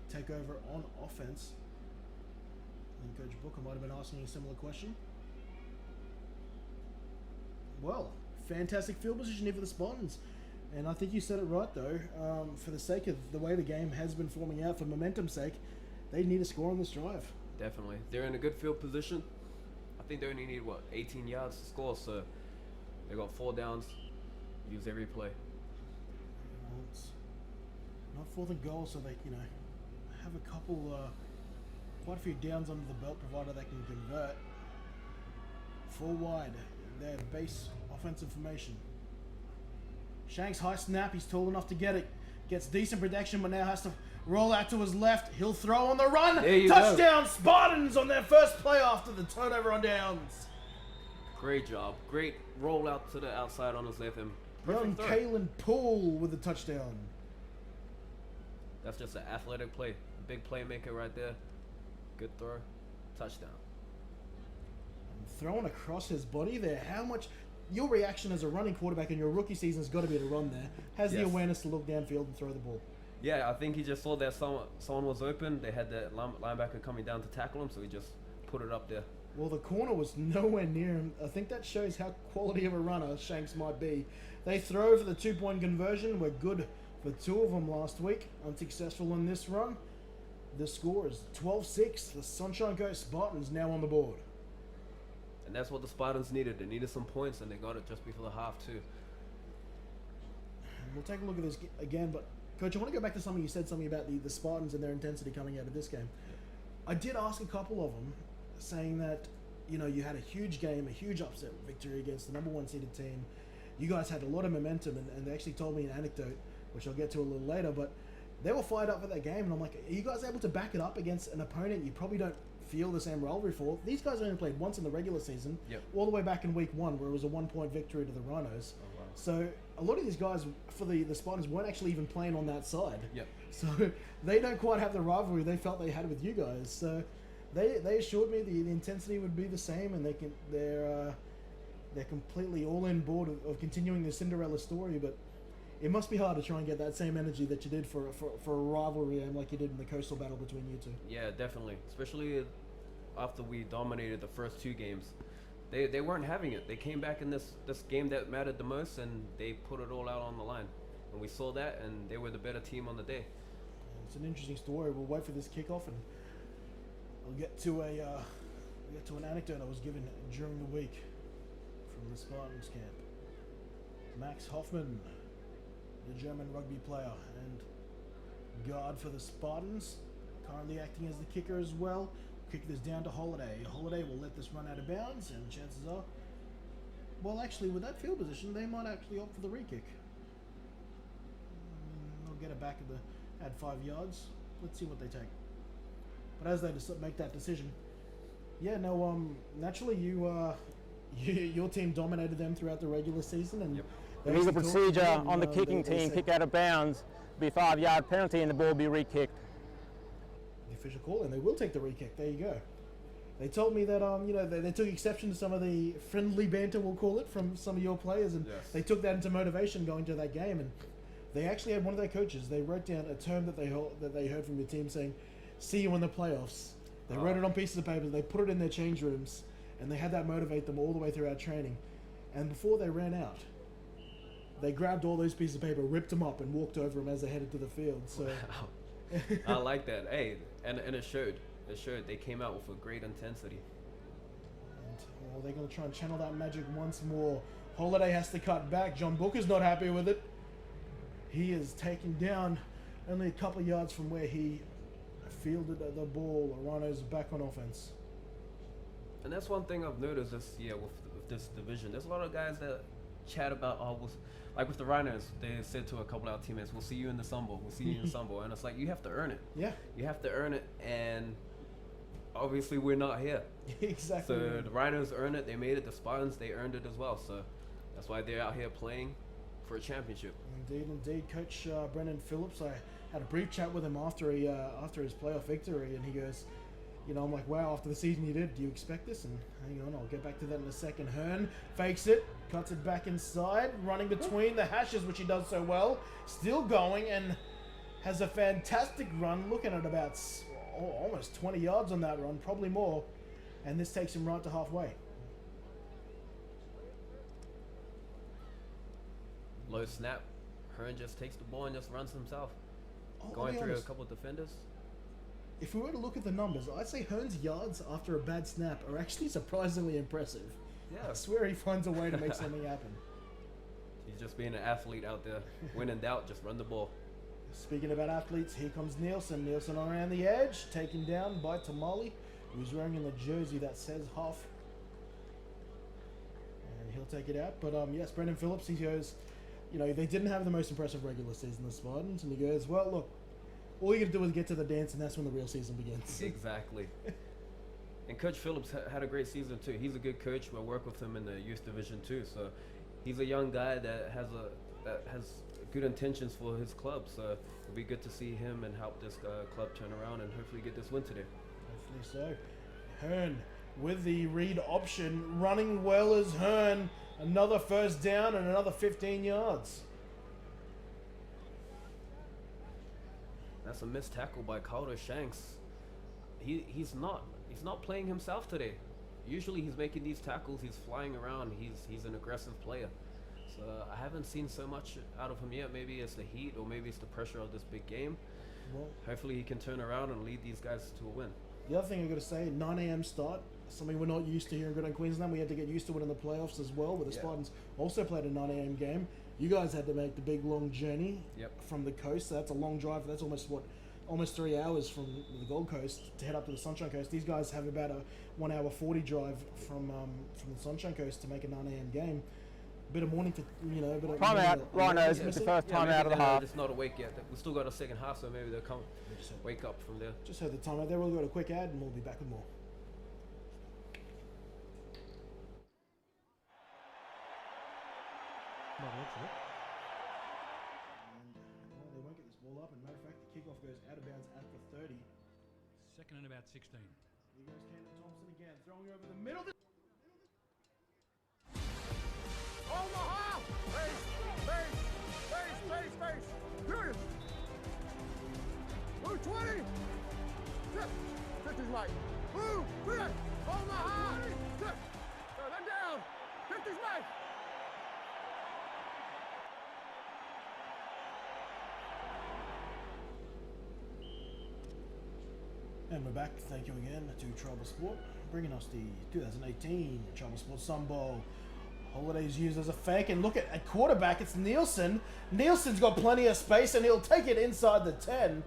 take over on offense. I think Coach Booker might have been asking a similar question. Well, fantastic field position here for the Spartans. And I think you said it right, though. For the sake of the way the game has been forming out, for momentum's sake, they need a score on this drive. Definitely. They're in a good field position. I think they only need, 18 yards to score, so they got 4 downs. Use every play. Well, it's not 4th and goal, so they, have a couple, quite a few downs under the belt, provided they can convert. 4 wide, their base offensive formation. Shanks high snap, he's tall enough to get it. Gets decent protection, but now has to roll out to his left. He'll throw on the run. Touchdown, go. Spartans on their first play after the turnover on downs. Great job. Great roll out to the outside on his left. And young Kalen Poole with the touchdown. That's just an athletic play. A big playmaker right there. Good throw. Touchdown. Thrown across his body there. How much... Your reaction as a running quarterback in your rookie season has got to be to run there. Has the awareness to look downfield and throw the ball. Yeah, I think he just saw that someone was open. They had the linebacker coming down to tackle him, so he just put it up there. Well, the corner was nowhere near him. I think that shows how quality of a runner Shanks might be. They throw for the 2-point conversion. We're good for 2 of them last week. Unsuccessful in this run. The score is 12-6. The Sunshine Coast Spartans now on the board. And that's what the Spartans needed. They needed some points, and they got it just before the half, too. We'll take a look at this again, but Coach, I want to go back to something you said, something about the Spartans and their intensity coming out of this game. I did ask a couple of them, saying that, you had a huge game, a huge upset victory against the #1 seeded team. You guys had a lot of momentum, and they actually told me an anecdote, which I'll get to a little later, but they were fired up for that game, and I'm like, are you guys able to back it up against an opponent you probably don't feel the same rivalry for? These guys only played once in the regular season, all the way back in week 1, where it was a 1-point victory to the Rhinos. Oh, wow. So a lot of these guys for the Spartans weren't actually even playing on that side. So they don't quite have the rivalry they felt they had with you guys. So they assured me the intensity would be the same, and they're completely all in board of continuing the Cinderella story. But it must be hard to try and get that same energy that you did for a rivalry game like you did in the coastal battle between you two. Yeah, definitely. Especially after we dominated the first 2 games. They weren't having it. They came back in this game that mattered the most, and they put it all out on the line. And we saw that, and they were the better team on the day. It's an interesting story. We'll wait for this kickoff, and I'll get to an anecdote I was given during the week from the Spartans camp. Max Hoffman, the German rugby player and guard for the Spartans, currently acting as the kicker as well. Kick this down to Holiday. Holiday will let this run out of bounds, and chances are, well, actually, with that field position, they might actually opt for the re-kick. They'll get it back at 5 yards. Let's see what they take. But as they make that decision, naturally you your team dominated them throughout the regular season, and they Legal used to talk to procedure them, on the they kicking team, said- kick out of bounds, be 5-yard penalty and the ball be re-kicked. The official call, and they will take the re-kick. There you go. They told me that they took exception to some of the friendly banter, we'll call it, from some of your players, and Yes. they took that into motivation going to that game. And they actually had one of their coaches. They wrote down a term that they heard from your team saying, "See you in the playoffs." They wrote it on pieces of paper. They put it in their change rooms, and they had that motivate them all the way throughout training. And before they ran out, they grabbed all those pieces of paper, ripped them up, and walked over them as they headed to the field. So. Wow. I like that. Hey, and it showed. It showed. They came out with a great intensity. And they're going to try and channel that magic once more. Holiday has to cut back. John Booker's not happy with it. He is taken down only a couple of yards from where he fielded the ball. Rhinos back on offense. And that's one thing I've noticed this year with this division. There's a lot of guys that chat about, like with the Rhinos, they said to a couple of our teammates, "We'll see you in the Sunbowl. We'll see you in the Sunbowl." And it's like, you have to earn it. Yeah. You have to earn it, and obviously we're not here. Exactly. So the Rhinos earned it. They made it. The Spartans, they earned it as well. So that's why they're out here playing for a championship. Indeed. Coach Brendan Phillips, I had a brief chat with him after his playoff victory, and he goes, I'm like, wow, after the season you did, do you expect this? And hang on, I'll get back to that in a second. Hearn fakes it, cuts it back inside, running between the hashes, which he does so well. Still going, and has a fantastic run, looking at about almost 20 yards on that run, probably more. And this takes him right to halfway. Low snap. Hearn just takes the ball and just runs himself. I'll Going be through honest. a couple of defenders. If we were to look at the numbers, I'd say Hearn's yards after a bad snap are actually surprisingly impressive. Yeah. I swear he finds a way to make something happen. He's just being an athlete out there. When in doubt, just run the ball. Speaking about athletes, here comes Nielsen. Nielsen around the edge, taken down by Tamale, who's wearing in the jersey that says Huff. And he'll take it out. But yes, Brendan Phillips, he goes, they didn't have the most impressive regular season, the Spartans. And he goes, well, look, all you got to do is get to the dance, and that's when the real season begins. Exactly. And Coach Phillips had a great season too. He's a good coach. We'll work with him in the youth division too. So he's a young guy that has good intentions for his club. So it'll be good to see him and help this club turn around and hopefully get this win today. Hopefully so. Hearn with the read option, running well as Hearn. Another first down and another 15 yards. That's a missed tackle by Calder Shanks. He's not playing himself today. Usually he's making these tackles, he's flying around, he's an aggressive player. So I haven't seen so much out of him yet. Maybe it's the heat or maybe it's the pressure of this big game. Well, Hopefully he can turn around and lead these guys to a win. the other thing I've got to say, 9 a.m. start, something we're not used to here in Gridiron, Queensland. We had to get used to it in the playoffs as well, where the Spartans also played a 9 a.m. game. You guys had to make the big long journey from the coast. So that's a long drive. That's almost 3 hours from the Gold Coast to head up to the Sunshine Coast. These guys have about a 1 hour 40 drive from the Sunshine Coast to make a 9 a.m. game. Bit of morning for bit of Time out, Rhinos. It's the first time out of the half. It's not awake yet. We've still got a second half, so maybe they'll come wake up from there. Just heard the time out there. We'll go to a quick ad and we'll be back with more. And they won't get this ball up. And matter of fact, the kickoff goes out of bounds at the 30. Second and about 16. Here goes Kendall Thompson again, throwing over the middle. Omaha! Face! Face! Face! Face! Face! Period! Blue 20! 50's right. Blue! Clear! Omaha! Then down! 50's right! And we're back. Thank you again to Trouble Sport, bringing us the 2018 Trouble Sport Sunbowl. Holiday's used as a fake, and look at quarterback, it's Nielsen. Nielsen's got plenty of space, and he'll take it inside the 10.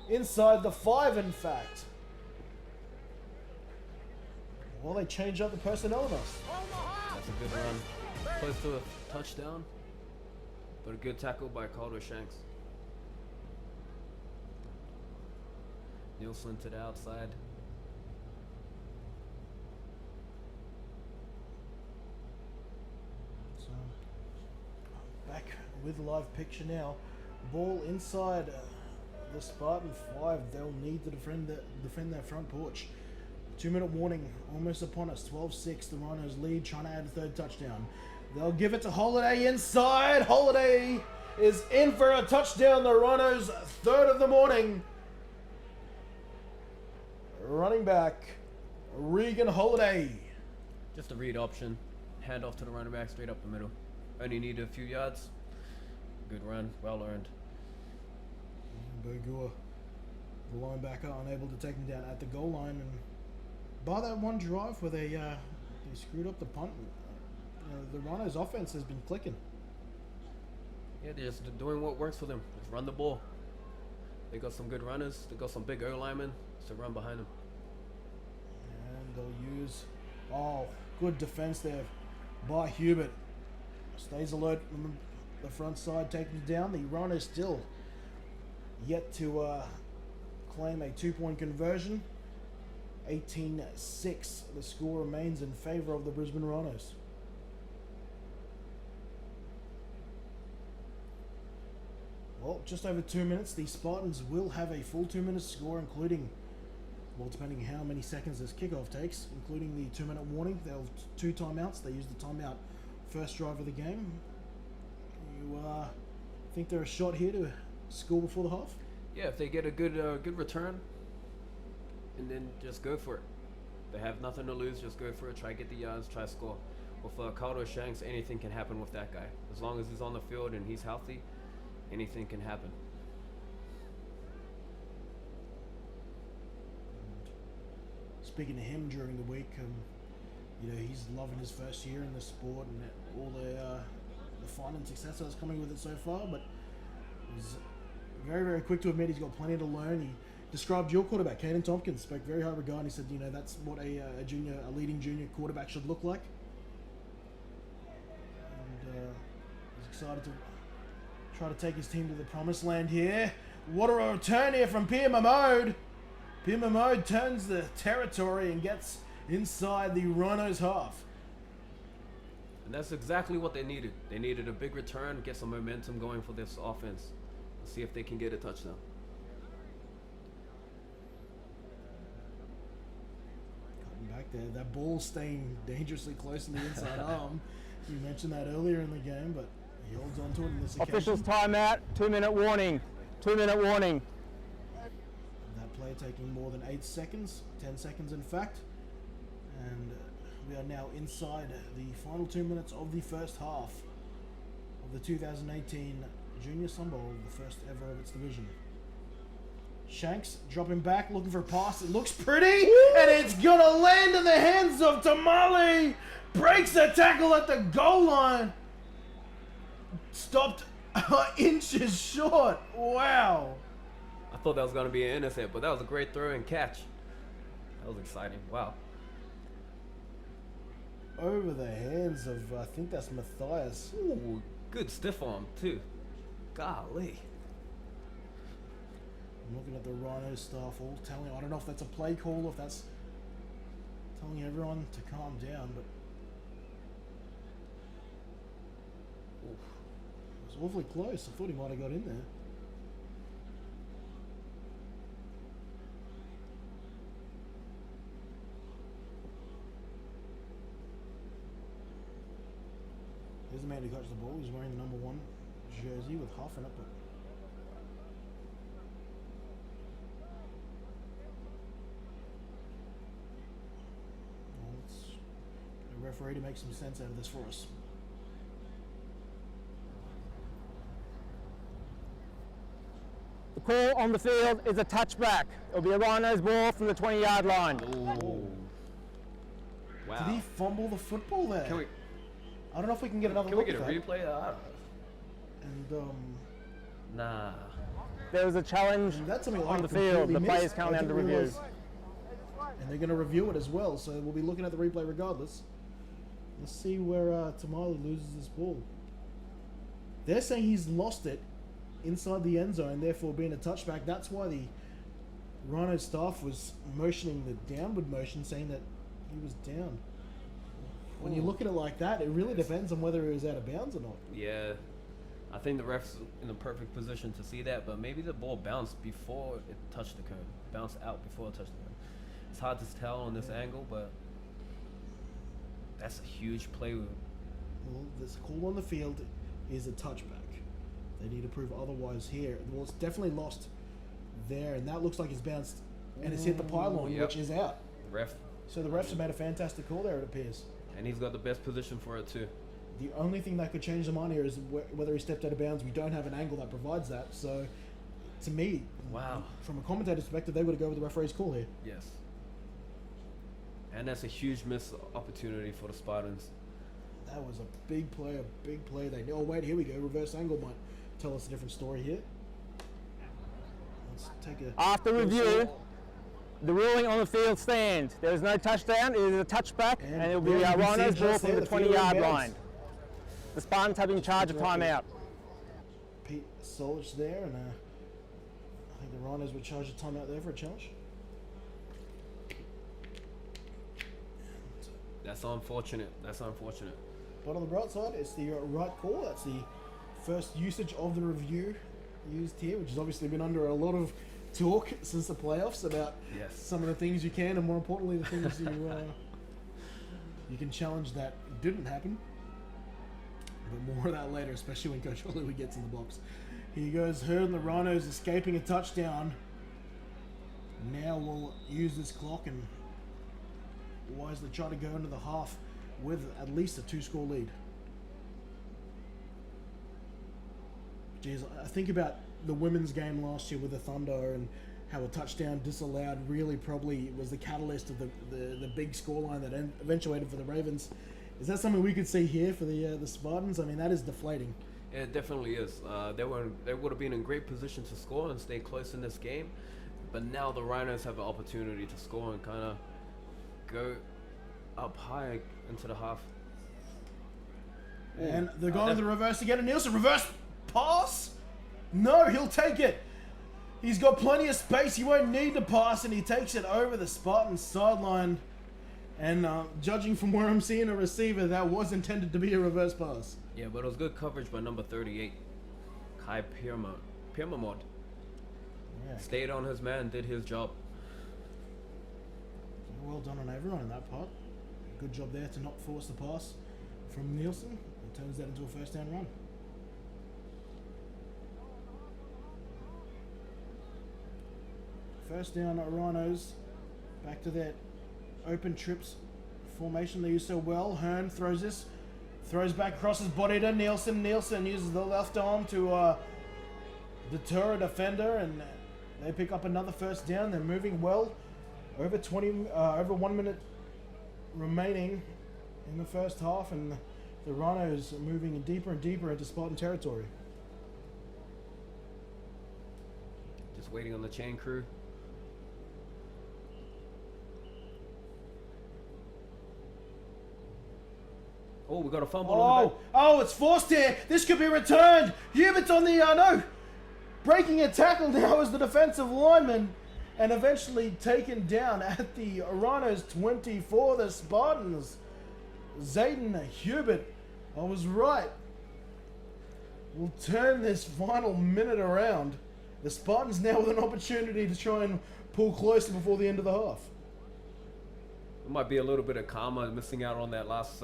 Inside the 5, in fact. Well, they change up the personnel on us. Omaha! That's a good run. Close to a touchdown, but a good tackle by Calder Shanks. Nielsen to the outside. with live picture now. Ball inside the Spartan 5. They'll need to defend their front porch. 2-minute warning almost upon us. 12-6. The Rhinos lead, trying to add a third touchdown. They'll give it to Holiday inside. Holiday is in for a touchdown. The Rhinos' third of the morning. Running back, Regan Holiday. Just a read option. Hand off to the running back straight up the middle. Only needed a few yards. Good run, well earned. Burgur, the linebacker, unable to take him down at the goal line. And by that one drive where they screwed up the punt, the Rhinos' offense has been clicking. Yeah, they're just doing what works for them. Just run the ball. They got some good runners. They got some big O linemen to run behind them. And they'll use, good defense there by Hubert. Stays alert on the front side, taking it down. The Rhinos still yet to claim a 2-point conversion. 18-6. The score remains in favor of the Brisbane Rhinos. Well, just over 2 minutes. The Spartans will have a full 2 minute score, including, well, depending how many seconds this kickoff takes, including the 2-minute warning. They'll have 2 timeouts. They use the timeout first drive of the game. You think they're a shot here to score before the half? Yeah, if they get a good return, and then just go for it. They have nothing to lose. Just go for it. Try to get the yards. Try to score. With Caldo Shanks, anything can happen with that guy. As long as he's on the field and he's healthy, anything can happen. Speaking to him during the week, he's loving his first year in the sport and all the fun and success that's coming with it so far. But he's very, very quick to admit he's got plenty to learn. He described your quarterback, Caden Tompkins, spoke very high regard. He said, that's what a leading junior quarterback should look like. And he's excited to try to take his team to the promised land here. What a return here from Pierre Mahmoud. Pierre Mahmoud turns the territory and gets inside the Rhinos' half. And that's exactly what they needed. They needed a big return, get some momentum going for this offense. Let's see if they can get a touchdown. Cutting back there. That ball staying dangerously close to the inside arm. You mentioned that earlier in the game, but he holds on to it in this occasion. Officials timeout, 2-minute warning. 2-minute warning. That play taking more than 8 seconds, 10 seconds in fact. And we are now inside the final 2 minutes of the first half of the 2018 Junior Sunbowl, the first ever of its division. Shanks dropping back, looking for a pass. It looks pretty, and it's gonna land in the hands of Tamale. Breaks the tackle at the goal line. Stopped inches short. Wow. I thought that was going to be an intercept, but that was a great throw and catch. That was exciting. Wow. Over the hands of, I think that's Matthias. Ooh, good stiff arm, too. Golly. I'm looking at the Rhino staff all telling, I don't know if that's a play call or if that's telling everyone to calm down, but it was awfully close. I thought he might have got in there. Here's the man who catches the ball. He's wearing the number 1 jersey with half an upper. Let's get a referee to make some sense out of this for us. The call on the field is a touchback. It'll be a Rhinos ball from the 20-yard line. Ooh. Wow. Did he fumble the football there? Can we I don't know if we can get another Can we look get a at that. replay? And Nah. There was a challenge that's something on I the field. The completely play is missed. currently I under didn't review. realize- And they're going to review it as well, so we'll be looking at the replay regardless. Let's see where Tamale loses this ball. They're saying he's lost it inside the end zone, therefore being a touchback. That's why the Rhino staff was motioning the downward motion, saying that he was down. When you look at it like that, it really depends on whether he was out of bounds or not. Yeah. I think the ref's in the perfect position to see that, but maybe the ball bounced before it touched the curb. Bounced out before it touched the curb. It's hard to tell on this angle, but that's a huge play. Well, this call on the field is a touchback. They need to prove otherwise here. Well, it's definitely lost there, and that looks like it's bounced and it's hit the pylon, Yep. which is out. Ref, So the refs have made a fantastic call there, it appears. and he's got the best position for it too. The only thing that could change the mind here is whether he stepped out of bounds. We don't have an angle that provides that. So, to me, Wow. from a commentator's perspective, they would go with the referee's call here. Yes. And that's a huge missed opportunity for the Spartans. That was a big play, They oh wait, here we go. Reverse angle might tell us a different story here. Let's take a After review, the ruling on the field stands. There is no touchdown. It is a touchback, and it will be yeah, you can see Rhinos it ball just from there, the the field 20-yard in bounds. line. The Spartans have in charge of timeout. Pete Solich there, and I think the Rhinos would charge a timeout there for a challenge. That's unfortunate. That's unfortunate. But on the bright side, it's the right call. That's the first usage of the review used here, which has obviously been under a lot of talk since the playoffs about Yes. some of the things you can, and more importantly, the things you can challenge that didn't happen. But more of that later, especially when Coach Hollywood gets in the box. Here goes Hurd and the Rhinos escaping a touchdown. Now we'll use this clock and wisely try to go into the half with at least a 2-score lead. Jeez, I think about the women's game last year with the Thunder and how a touchdown disallowed really probably was the catalyst of the big scoreline that eventuated for the Ravens. Is that something we could see here for the Spartans? I mean, that is deflating. Yeah, it definitely is. They would have been in great position to score and stay close in this game, but now the Rhinos have an opportunity to score and kind of go up high into the half. And they're going to the reverse again. And Nielsen, reverse pass? No, he'll take it. He's got plenty of space. He won't need to pass, and he takes it over the Spartans sideline. And judging from where I'm seeing a receiver, that was intended to be a reverse pass. Yeah, but it was good coverage by number 38, Kai Pirmamod. Yeah, Stayed on his man, did his job. well done on everyone in that part. Good job there to not force the pass from Nielsen. It turns that into a first down run. First down Rhinos. Back to that open trips formation they use so well. Hearn throws this. Throws back across his body to Nielsen. Nielsen uses the left arm to deter a defender, and they pick up another first down. They're moving well. Over 1 minute remaining in the first half, and the Rhinos are moving deeper and deeper into Spartan territory. Just waiting on the chain crew. Oh, we got a fumble on the back. Oh, it's forced here. This could be returned. Hubert's on the, no. Breaking a tackle now as the defensive lineman, and eventually taken down at the Rhinos 24, the Spartans. Zayden Hubert, I was right. We'll turn this final minute around. The Spartans now with an opportunity to try and pull closer before the end of the half. It might be a little bit of karma missing out on that last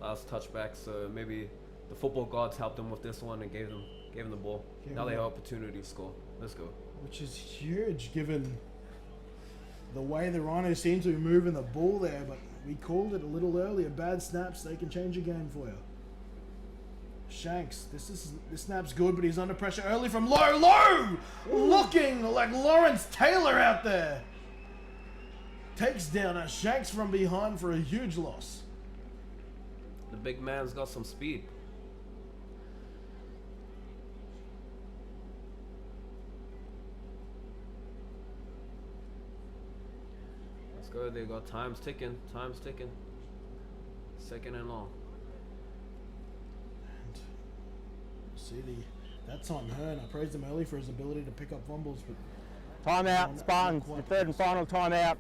touchback, so maybe the football gods helped them with this one and gave them the ball. Now they have opportunity to score. Let's go. Which is huge given the way the Rhinos seem to be moving the ball there, but we called it a little earlier. Bad snaps, they can change a game for you. Shanks, this snap's good, but he's under pressure early from low, looking like Lawrence Taylor out there. Takes down a Shanks from behind for a huge loss. The big man's got some speed. Let's go. They got time's ticking. Time's ticking. Second and long. And see that's on Hearn. I praised him early for his ability to pick up fumbles, but Timeout, Spartans. The third and final timeout.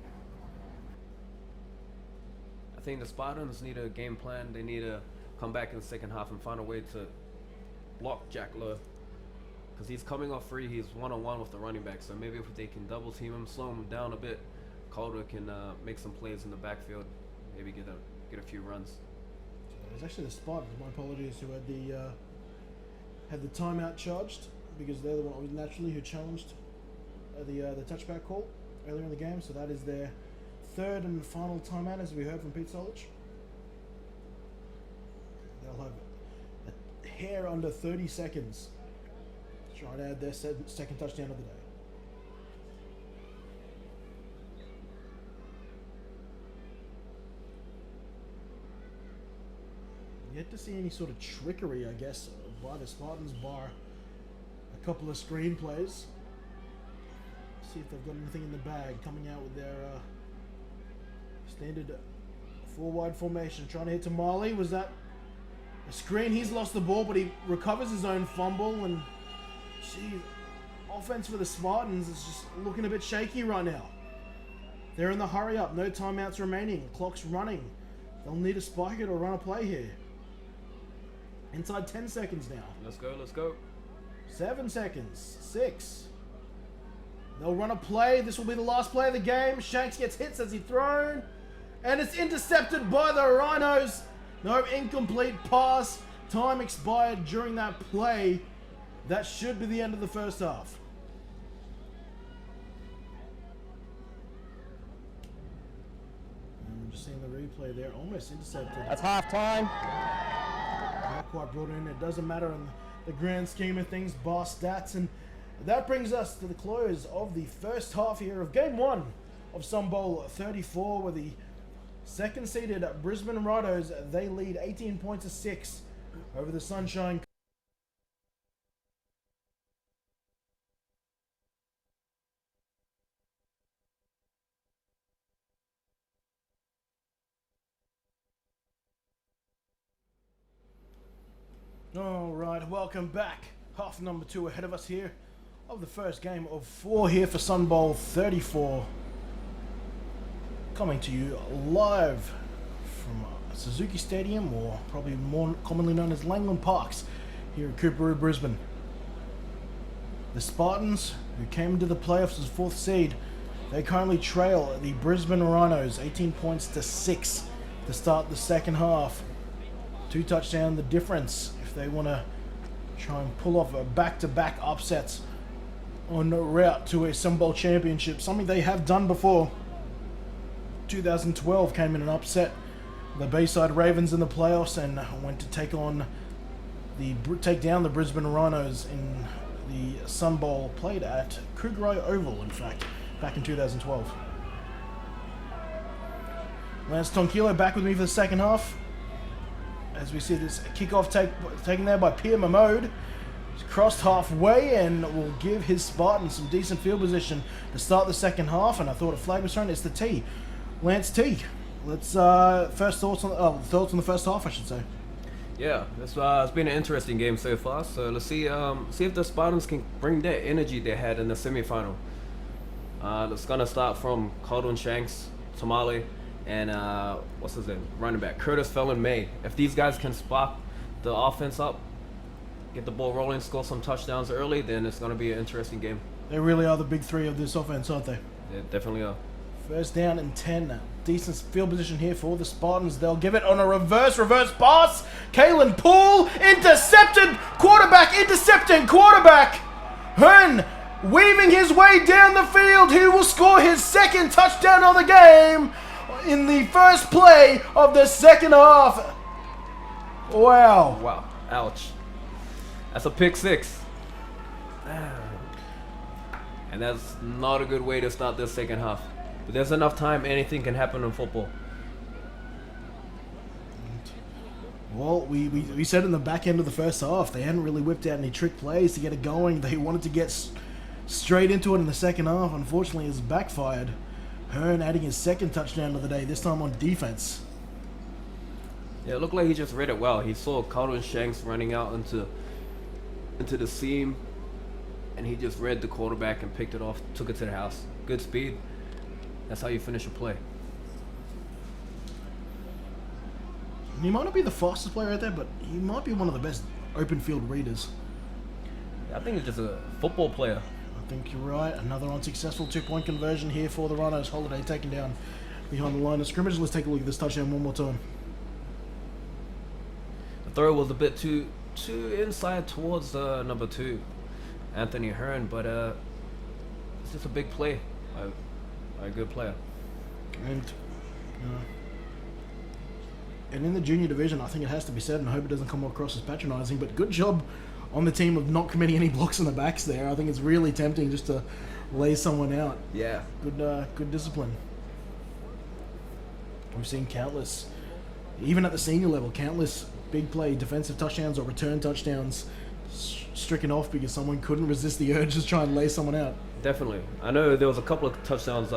I think the Spartans need a game plan. They need to come back in the second half and find a way to block Jack Lowe. Because he's coming off free, he's one-on-one with the running back. So maybe if they can double team him, slow him down a bit, Calder can make some plays in the backfield, maybe get a few runs. It was actually the Spartans, my apologies, who had the timeout charged, because they're the one naturally who challenged the touchback call earlier in the game. So that is their third and final timeout, as we heard from Pete Solich. They'll have a hair under 30 seconds to try to add their second touchdown of the day. Yet to see any sort of trickery, I guess, by the Spartans, bar a couple of screenplays. See if they've got anything in the bag, coming out with their standard four-wide formation. Trying to hit to Marley. Was that a screen? He's lost the ball, but he recovers his own fumble. And gee, offense for the Spartans is just looking a bit shaky right now. They're in the hurry up. No timeouts remaining. Clock's running. They'll need to spike it or run a play here. Inside 10 seconds now. Let's go, let's go. 7 seconds. 6. They'll run a play. This will be the last play of the game. Shanks gets hit as he thrown. And it's intercepted by the Rhinos. No, incomplete pass. Time expired during that play. That should be the end of the first half. And just seeing the replay there. Almost intercepted. That's half time. Not quite brought in. It doesn't matter in the grand scheme of things, bar stats. And that brings us to the close of the first half here of Game 1 of Sunbowl 34, where the second-seeded Brisbane Rhinos, they lead 18 points to 6 over the Sunshine. All right, welcome back. Half number 2 ahead of us here of the first game of 4 here for Sunbowl 34. Coming to you live from Suzuki Stadium, or probably more commonly known as Langland Parks, here at Cooperoo, Brisbane. The Spartans, who came into the playoffs as 4th seed, they currently trail the Brisbane Rhinos 18 points to 6 to start the second half. 2 touchdown the difference if they want to try and pull off a back-to-back upsets on route to a Sunbowl championship, something they have done before. 2012 came in an upset the Bayside Ravens in the playoffs and went to take down the Brisbane Rhinos in the Sunbowl, played at Gridiron Oval, in fact, back in 2012. Lance Tonkilo back with me for the second half. As we see this kickoff taken there by Pierre Mahmoud. He's crossed halfway and will give his Spartans some decent field position to start the second half. And I thought a flag was thrown. It's the T. Lance T. Let's first thoughts on the first half, I should say. Yeah, it's been an interesting game so far. So let's see if the Spartans can bring that energy they had in the semi-final. It's gonna start from Caldwell Shanks, Tamale, and what's his name, running back Curtis Fellon May. If these guys can spark the offense up, get the ball rolling, score some touchdowns early, then it's going to be an interesting game. They really are the big three of this offense, aren't they? They definitely are. First down and 10. Decent field position here for the Spartans. They'll give it on a reverse pass. Kalen Poole intercepting quarterback. Hearn weaving his way down the field. He will score his second touchdown of the game in the first play of the second half. Wow. Wow. Ouch. That's a pick 6. And that's not a good way to start this second half. But there's enough time, anything can happen in football. Well, we said in the back end of the first half, they hadn't really whipped out any trick plays to get it going. They wanted to get straight into it in the second half. Unfortunately, it's backfired. Hearn adding his second touchdown of the day, this time on defense. Yeah, it looked like he just read it well. He saw Caldwell Shanks running out into the seam, and he just read the quarterback and picked it off, took it to the house. Good speed. That's how you finish a play. He might not be the fastest player out there, but he might be one of the best open field readers. I think he's just a football player. I think you're right. Another unsuccessful 2-point conversion here for the Rhinos. Holiday taken down behind the line of scrimmage. Let's take a look at this touchdown one more time. The throw was a bit too inside towards number 2, Anthony Hearn, but it's just a big play by a good player. And in the junior division, I think it has to be said, and I hope it doesn't come across as patronising, but good job on the team of not committing any blocks in the backs there. I think it's really tempting just to lay someone out. Yeah. Good discipline. We've seen countless, even at the senior level, countless big play defensive touchdowns or return touchdowns stricken off because someone couldn't resist the urge to try and lay someone out. Definitely. I know there was a couple of touchdowns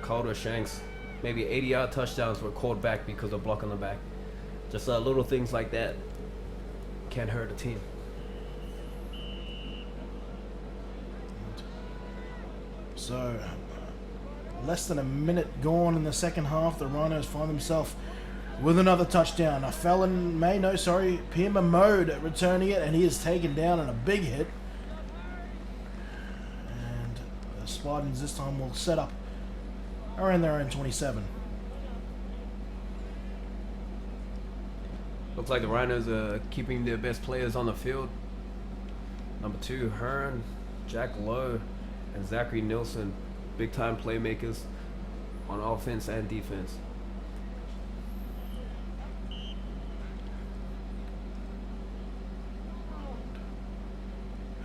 Calder Shanks, maybe 80-yard touchdowns were called back because of block on the back. Just little things like that can't hurt a team. So, less than a minute gone in the second half, the Rhinos find themselves with another touchdown. Pierre Mode returning it, and he is taken down in a big hit. And the Spartans this time will set up around their own 27. Looks like the Rhinos are keeping their best players on the field. Number 2, Hearn, Jack Lowe, and Zachary Nilsson, big-time playmakers on offense and defense.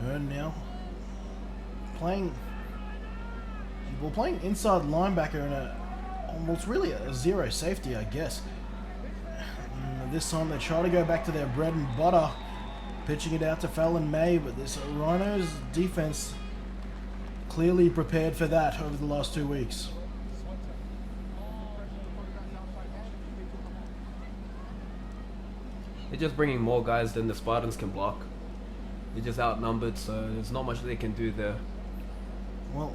Hearn now playing inside linebacker in almost really a zero safety, I guess. And this time they try to go back to their bread and butter, pitching it out to Fallon May, but this Rhinos defense clearly prepared for that over the last 2 weeks. They're just bringing more guys than the Spartans can block. They're just outnumbered, so there's not much they can do there. Well,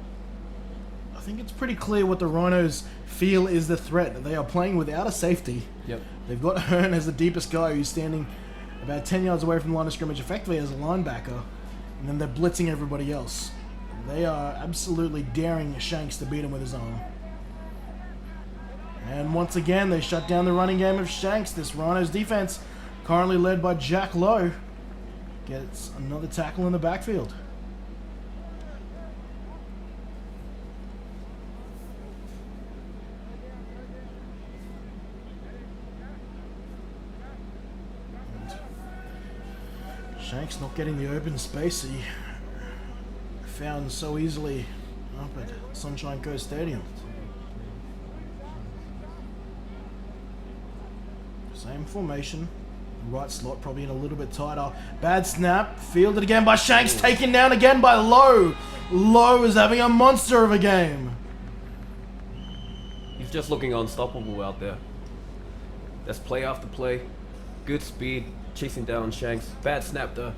I think it's pretty clear what the Rhinos feel is the threat. They are playing without a safety. Yep. They've got Hearn as the deepest guy who's standing about 10 yards away from the line of scrimmage, effectively as a linebacker, and then they're blitzing everybody else. They are absolutely daring Shanks to beat him with his arm. And once again, they shut down the running game of Shanks. This Rhinos defense, currently led by Jack Lowe, gets another tackle in the backfield. Shanks not getting the open space he found so easily up at Sunshine Coast Stadium. Same formation. Right slot probably in a little bit tighter. Bad snap. Fielded again by Shanks. Taken down again by Lowe. Lowe is having a monster of a game. He's just looking unstoppable out there. That's play after play. Good speed. Chasing down Shanks. Bad snap though.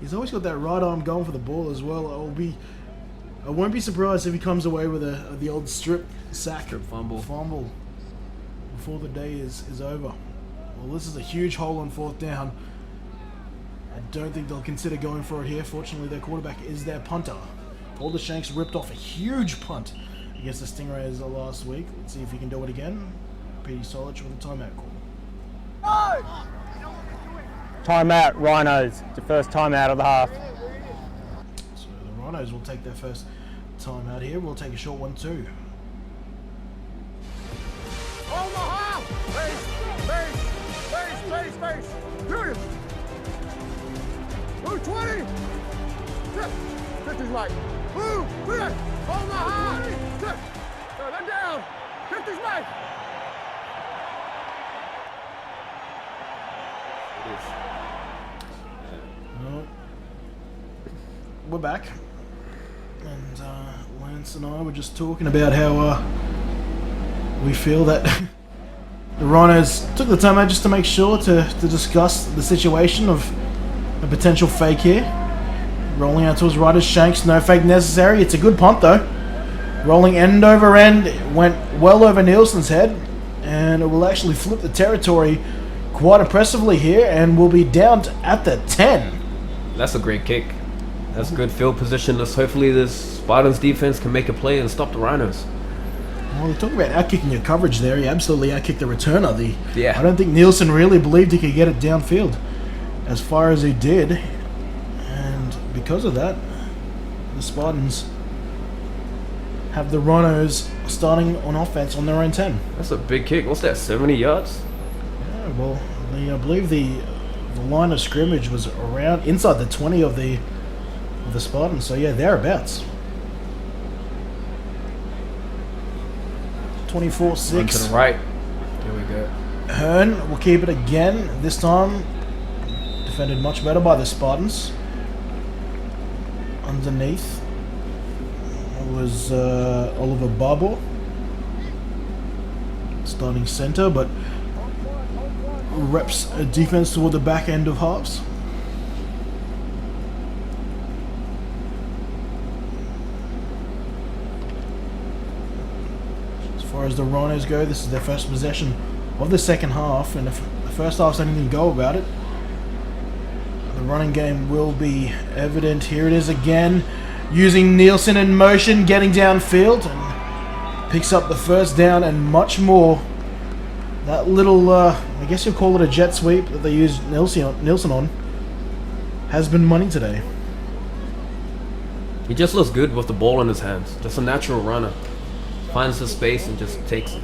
He's always got that right arm going for the ball as well. I won't be surprised if he comes away with the old strip sack. Strip fumble. Before the day is over. Well, this is a huge hole on 4th down. I don't think they'll consider going for it here. Fortunately, their quarterback is their punter. Calder Shanks ripped off a huge punt against the Stingrays last week. Let's see if he can do it again. Petey Solich with a timeout call. Timeout, Rhinos. It's the first timeout of the half. So the Rhinos will take their first timeout here. We'll take a short one too. Omaha! Face! Julius! Move 20! 50's right. Move! Clear! Omaha! Then down! 50's right! Well, we're back. And Lance and I were just talking about how we feel that the Rhinos took the time out just to make sure to discuss the situation of a potential fake here. Rolling out to his right is Shanks, no fake necessary. It's a good punt though. Rolling end over end, went well over Nielsen's head. and it will actually flip the territory quite impressively here, and we'll be down at the 10. That's a great kick. That's good field position. Hopefully this Spartans defense can make a play and stop the Rhinos. Well, we're talking about outkicking your coverage there. He absolutely outkicked the returner. Yeah. I don't think Nielsen really believed he could get it downfield as far as he did. And because of that, the Spartans have the Rhinos starting on offense on their own 10. That's a big kick. What's that, 70 yards? Yeah, well, I believe the line of scrimmage was around inside the 20 of the Spartans. So yeah, thereabouts. 24-6. One to the right. Here we go. Hearn will keep it again. This time, defended much better by the Spartans. Underneath was Oliver Barbo, starting center, but reps a defense toward the back end of halves. As far as the Rhinos go, this is their first possession of the second half, and if the first half's anything to go about it, the running game will be evident. Here it is again, using Nielsen in motion, getting downfield, and picks up the first down and much more. That little, I guess you'll call it a jet sweep that they used Nielsen on, has been money today. He just looks good with the ball in his hands. Just a natural runner. Finds the space and just takes it.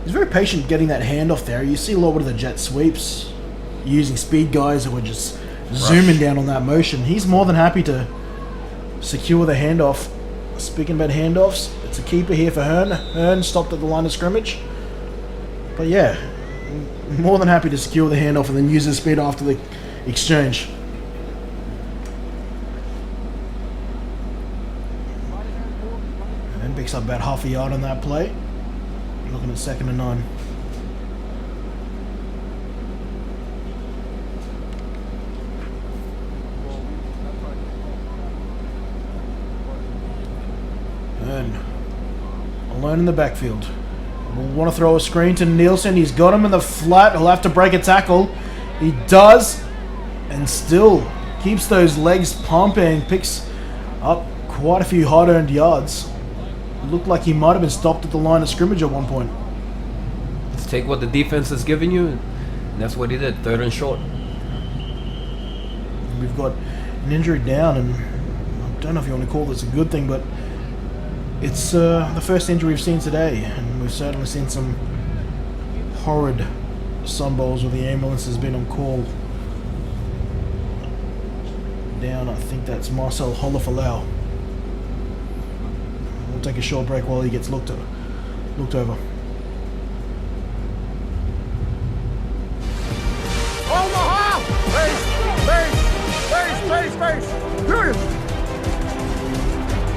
He's very patient getting that handoff there. You see a lot of the jet sweeps using speed guys who are just zooming down on that motion. He's more than happy to secure the handoff. Speaking about handoffs, it's a keeper here for Hearn. Hearn stopped at the line of scrimmage. But yeah, more than happy to secure the handoff and then use his speed after the exchange. And then picks up about half a yard on that play. Looking at 2nd and 9. And alone in the backfield. We'll want to throw a screen to Nielsen. He's got him in the flat. He'll have to break a tackle. He does, and still keeps those legs pumping. Picks up quite a few hard-earned yards. Looked like he might have been stopped at the line of scrimmage at one point. Just take what the defense has given you, and that's what he did. 3rd and short. We've got an injury down, and I don't know if you want to call this a good thing, but it's the first injury we've seen today, and we've certainly seen some horrid Sunbowls where the ambulance has been on call. Down, I think that's Marcel Holofalau. We'll take a short break while he gets looked over. Omaha! Face! Julius!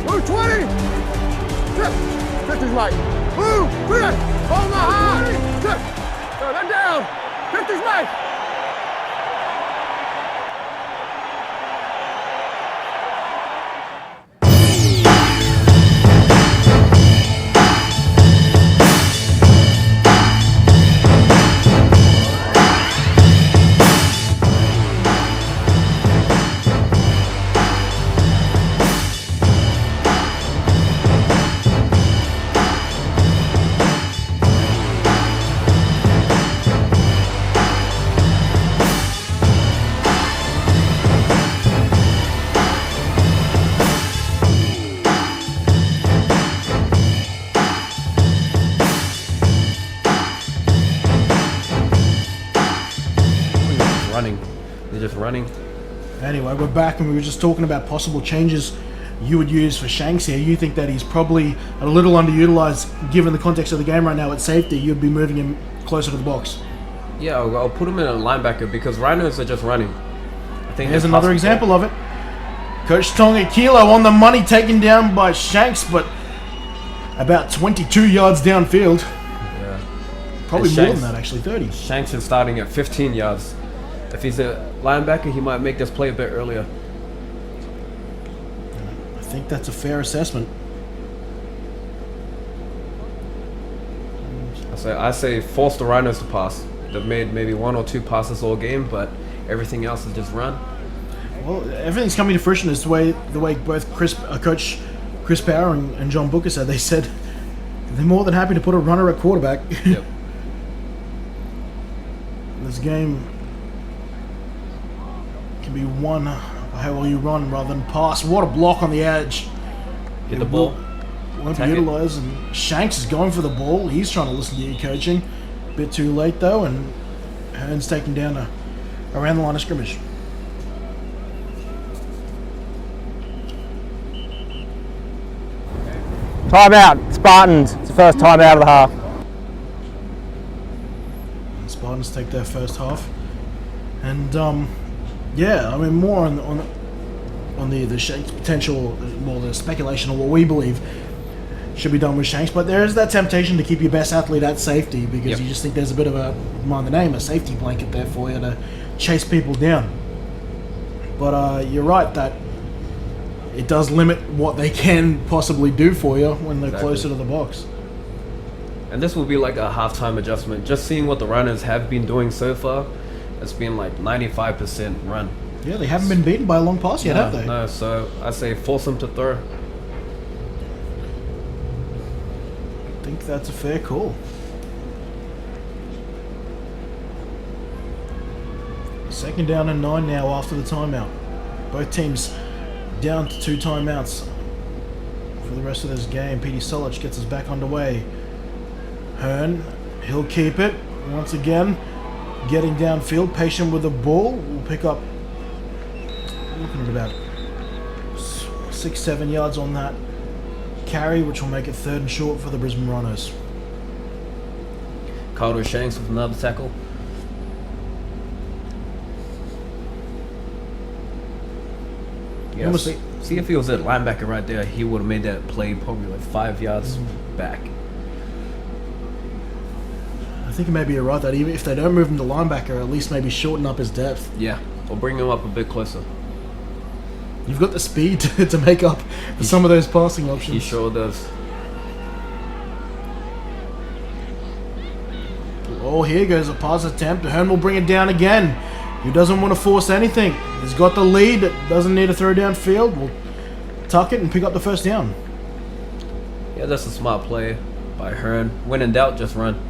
Move 20! 50's right. Move! Clear! Omaha! They're down! 50's right! They're just running. Anyway, we're back, and we were just talking about possible changes you would use for Shanks here. You think that he's probably a little underutilized given the context of the game right now at safety. You'd be moving him closer to the box. Yeah, I'll put him in a linebacker because Rhinos are just running. I think Here's another example of it. Coach Tonga Kilo on the money, taken down by Shanks, but about 22 yards downfield. Yeah. Probably And more Shanks- than that, actually, 30. Shanks is starting at 15 yards. If he's a linebacker, he might make this play a bit earlier. I think that's a fair assessment. I say force the Rhinos to pass. They've made maybe 1 or 2 passes all game, but everything else is just run. Well, everything's coming to fruition. Is the way both Coach Chris Power and John Booker said. They said they're more than happy to put a runner at quarterback. Yep. This game can be won by how well you run rather than pass. What a block on the edge. Hit the ball. Won't be utilised, and Shanks is going for the ball. He's trying to listen to your coaching. Bit too late though, and Hearn's taken down around the line of scrimmage. Timeout, Spartans. It's the first time out of the half. And Spartans take their first half, and yeah, I mean more on the Shanks potential, well, the speculation of what we believe should be done with Shanks, but there is that temptation to keep your best athlete at safety because you just think there's a bit of a, mind the name, a safety blanket there for you to chase people down. But you're right that it does limit what they can possibly do for you when they're closer to the box. And this will be like a halftime adjustment. Just seeing what the Rhinos have been doing so far, it's been like 95% run. Yeah, they haven't been beaten by a long pass yet, have they? No, so I say force them to throw. I think that's a fair call. Second down and 9 now after the timeout. Both teams down to 2 timeouts for the rest of this game. Petey Solich gets us back underway. Hearn, he'll keep it once again. Getting downfield, patient with the ball. We'll pick up, looking at about 6-7 yards on that carry, which will make it 3rd and short for the Brisbane Rhinos. Carter Shanks with another tackle. Yeah, see if he was at linebacker right there, he would have made that play probably like 5 yards back. I think maybe you're right that even if they don't move him to linebacker, at least maybe shorten up his depth. Yeah, or bring him up a bit closer. You've got the speed to make up for some of those passing options. He sure does. Oh, here goes a pass attempt. Hearn will bring it down again. He doesn't want to force anything. He's got the lead. Doesn't need to throw downfield. We'll tuck it and pick up the first down. Yeah, that's a smart play by Hearn. When in doubt, just run.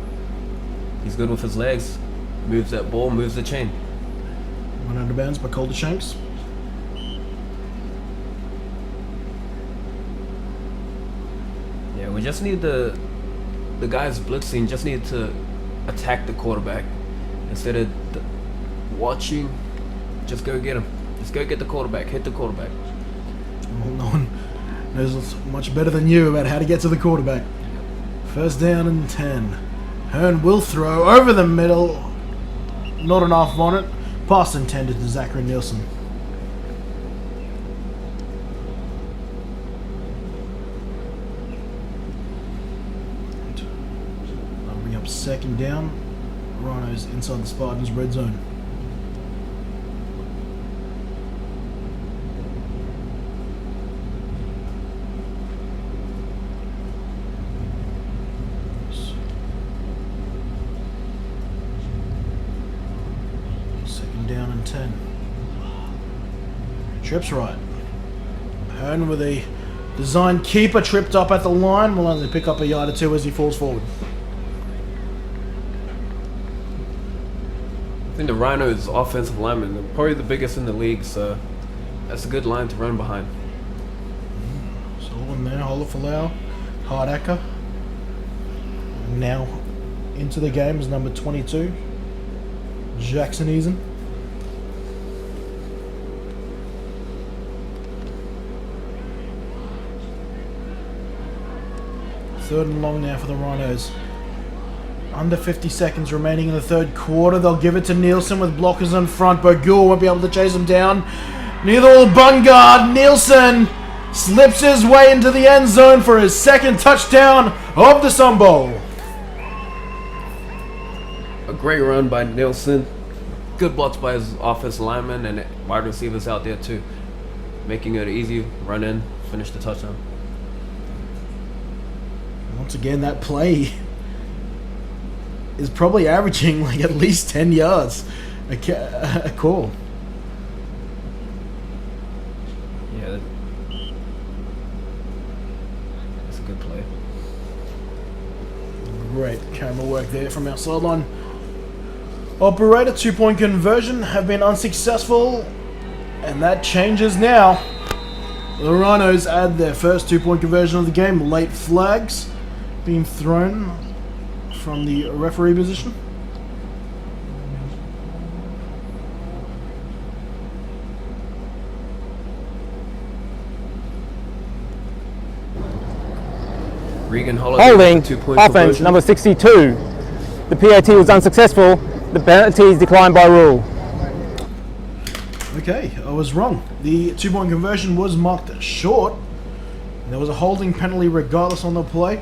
He's good with his legs. Moves that ball, moves the chain. Run out of bounds by Calder Shanks. Yeah, we just need the guys blitzing just need to attack the quarterback instead of watching. Just go get him. Just go get the quarterback. Hit the quarterback. Well, no one knows much better than you about how to get to the quarterback. First down and 10. Hearn will throw over the middle. Not enough on it. Pass intended to Zachary Nielsen. I'll bring up second down. Rhinos inside the Spartans red zone. Down and 10. Trips right. Hearn with a design keeper tripped up at the line. Will only pick up a yard or 2 as he falls forward. I think the Rhinos offensive linemen are probably the biggest in the league, so that's a good line to run behind. Sullivan there, Holofalau, Hardacker. Now into the game is number 22, Jackson Eason. Third and long now for the Rhinos. Under 50 seconds remaining in the third quarter. They'll give it to Nielsen with blockers in front. Bogur won't be able to chase him down. Neither will Bungard. Nielsen slips his way into the end zone for his second touchdown of the Sunbowl. A great run by Nielsen. Good blocks by his offensive lineman and wide receivers out there too. Making it easy, run in, finish the touchdown. Once again, that play is probably averaging like at least 10 yards a call. Yeah, that's a good play. Great camera work there from our sideline operator. 2-point conversion have been unsuccessful, and that changes now. The Rhinos add their first 2-point conversion of the game. Late flags being thrown from the referee position. Holding, offense, number 62. The PAT was unsuccessful. The penalty is declined by rule. Okay, I was wrong. The 2-point conversion was marked short. There was a holding penalty regardless on the play,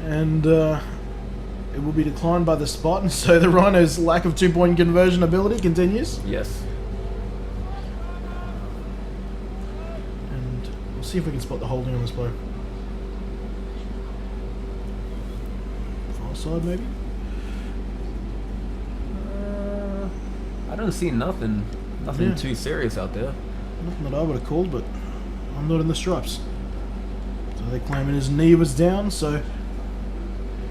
and it will be declined by the Spartans. So the Rhinos' lack of 2-point conversion ability continues. Yes. And we'll see if we can spot the holding on this play. Far side, maybe? I don't see nothing Yeah. too serious out there. Nothing that I would have called, but I'm not in the stripes. So they're claiming his knee was down, so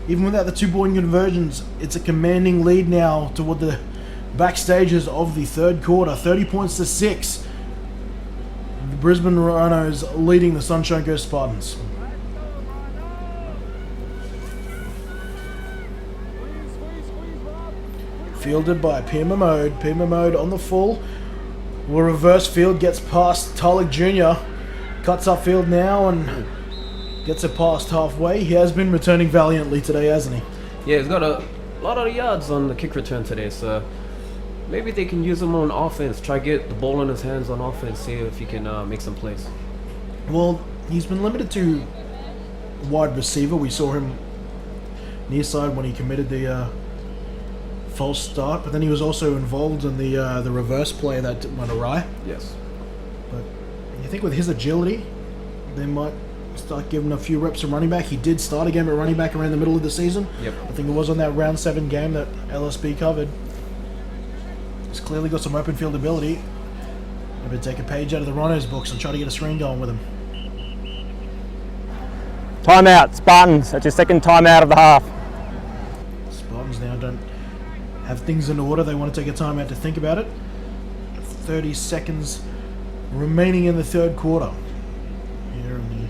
even without the 2-point conversions, it's a commanding lead now toward the back stages of the third quarter. 30 points to 6. The Brisbane Rhinos leading the Sunshine Coast Spartans. Fielded by Pima Mode. Pima Mode on the full. Will reverse field, gets past Talik Jr. Cuts upfield now and gets it past halfway. He has been returning valiantly today, hasn't he? Yeah, he's got a lot of yards on the kick return today, so maybe they can use him on offense. Try get the ball in his hands on offense, see if he can make some plays. Well, he's been limited to wide receiver. We saw him near side when he committed the false start, but then he was also involved in the reverse play that went awry. Yes. But you think with his agility, they might start giving a few reps to running back. He did start a game at running back around the middle of the season. Yep. I think it was on that round 7 game that LSB covered. He's clearly got some open field ability. Maybe take a page out of the Rhinos books and try to get a screen going with him. Timeout, Spartans. That's your second timeout of the half. Spartans now don't have things in order. They want to take a timeout to think about it. 30 seconds remaining in the third quarter. Here in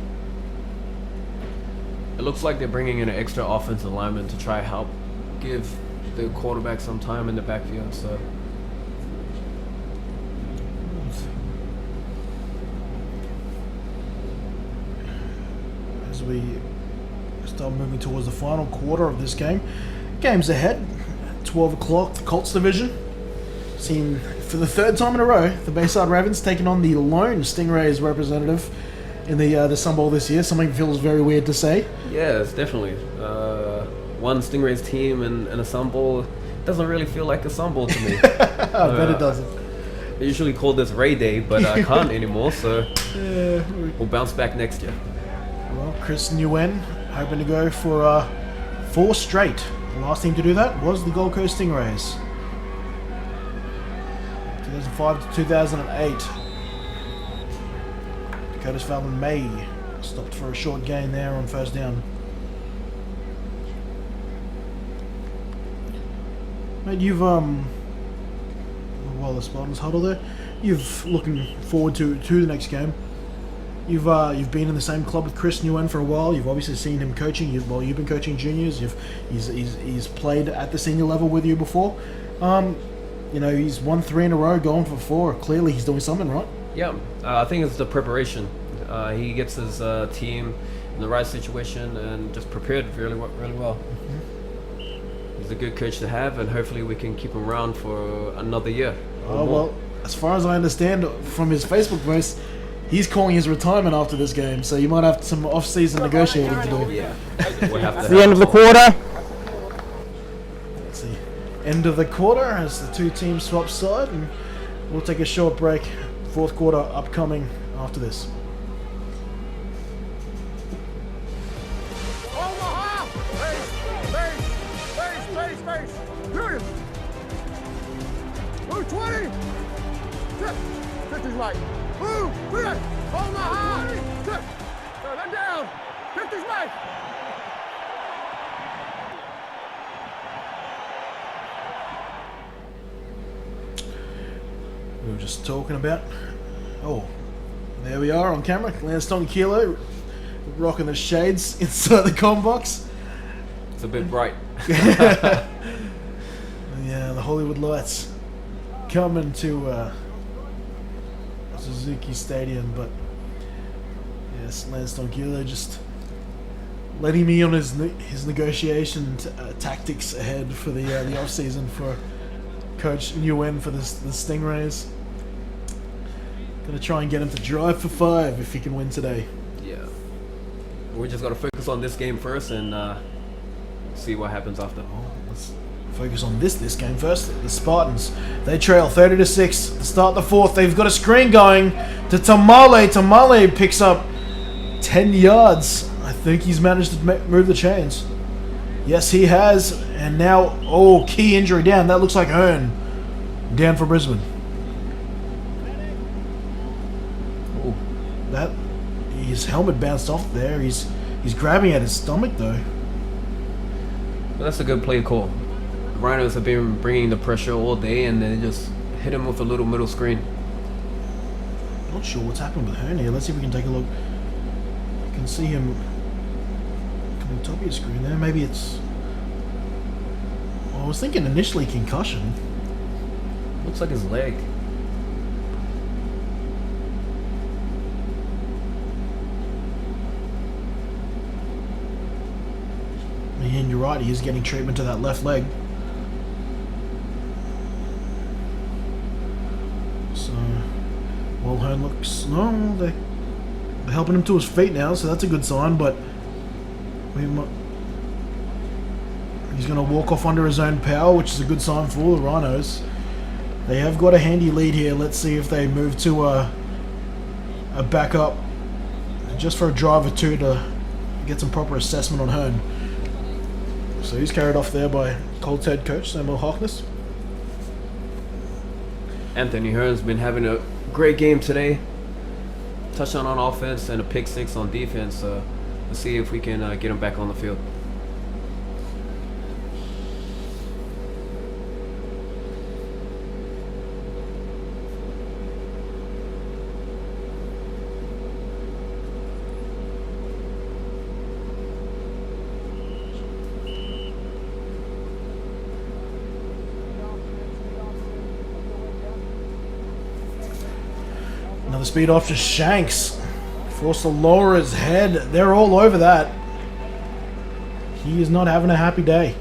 It looks like they're bringing in an extra offensive lineman to try help give the quarterback some time in the backfield. So as we start moving towards the final quarter of this game, games ahead. 12 o'clock, the Colts division. Seen for the 3rd time in a row, the Bayside Ravens taking on the lone Stingrays representative in the Sunbowl this year. Something feels very weird to say. yeah, it's definitely one Stingrays team and a Sunbowl. Doesn't really feel like a Sunbowl to me. I bet it doesn't. They usually call this Ray Day, but I can't anymore. So Yeah. we'll bounce back next year. Well, Chris Nguyen hoping to go for 4 straight. The last team to do that was the Gold Coast Stingrays. 2005 to 2008. Dakota's Falcon May stopped for a short gain there on 1st down. Mate, you've while the Spartans huddle there, you've looking forward to the next game. You've been in the same club with Chris Nguyen for a while. You've obviously seen him coaching. You've been coaching juniors. He's played at the senior level with you before. You know, he's won 3 in a row, going for 4. Clearly, he's doing something right. Yeah, I think it's the preparation. He gets his team in the right situation and just prepared really well. He's a good coach to have, and hopefully we can keep him around for another year. Oh well, as far as I understand from his Facebook post, he's calling his retirement after this game, so you might have some off-season negotiating to do. Yeah, we'll have to. It's the end of the quarter. It's the end of the quarter as the 2 teams swap side, and we'll take a short break. 4th quarter upcoming after this. Omaha! Base, base, base, base, base. 20. 50's right. Move. Clear. Hold my high. So then down. 50's right. We were just talking about. Oh, there we are on camera. Lanston Kilo rocking the shades inside the comm box. It's a bit bright. Yeah, the Hollywood lights coming to Suzuki Stadium, but yes, Lanston Kilo just letting me on his negotiation tactics ahead for the off season for Coach Nguyen for the Stingrays. Gonna try and get him to drive for 5 if he can win today. Yeah. We just gotta focus on this game first and see what happens after. Let's focus on this game first. The Spartans, they trail 30-6 to start the 4th. They've got a screen going to Tamale. Tamale picks up 10 yards. I think he's managed to move the chains. Yes, he has. And now, oh, key injury down. That looks like Hearn down for Brisbane. Oh, that his helmet bounced off there. He's grabbing at his stomach though. But that's a good play call. The Rhinos have been bringing the pressure all day, and then just hit him with a little middle screen. Not sure what's happened with Hearn here. Let's see if we can take a look. You can see him coming top of your screen there. Maybe it's... I was thinking initially concussion. Looks like his leg. And you're right, he is getting treatment to that left leg. So, well, Hearn looks... No, they're helping him to his feet now, so that's a good sign, but... He's going to walk off under his own power, which is a good sign for the Rhinos. They have got a handy lead here. Let's see if they move to a backup just for a drive or two to get some proper assessment on Hearn. So he's carried off there by Colts head coach Samuel Harkness. Anthony Hearn's been having a great game today. Touchdown on offense and a pick 6 on defense. Let's see if we can get him back on the field. Another speed off to Shanks. Forced to lower his head. They're all over that. He is not having a happy day.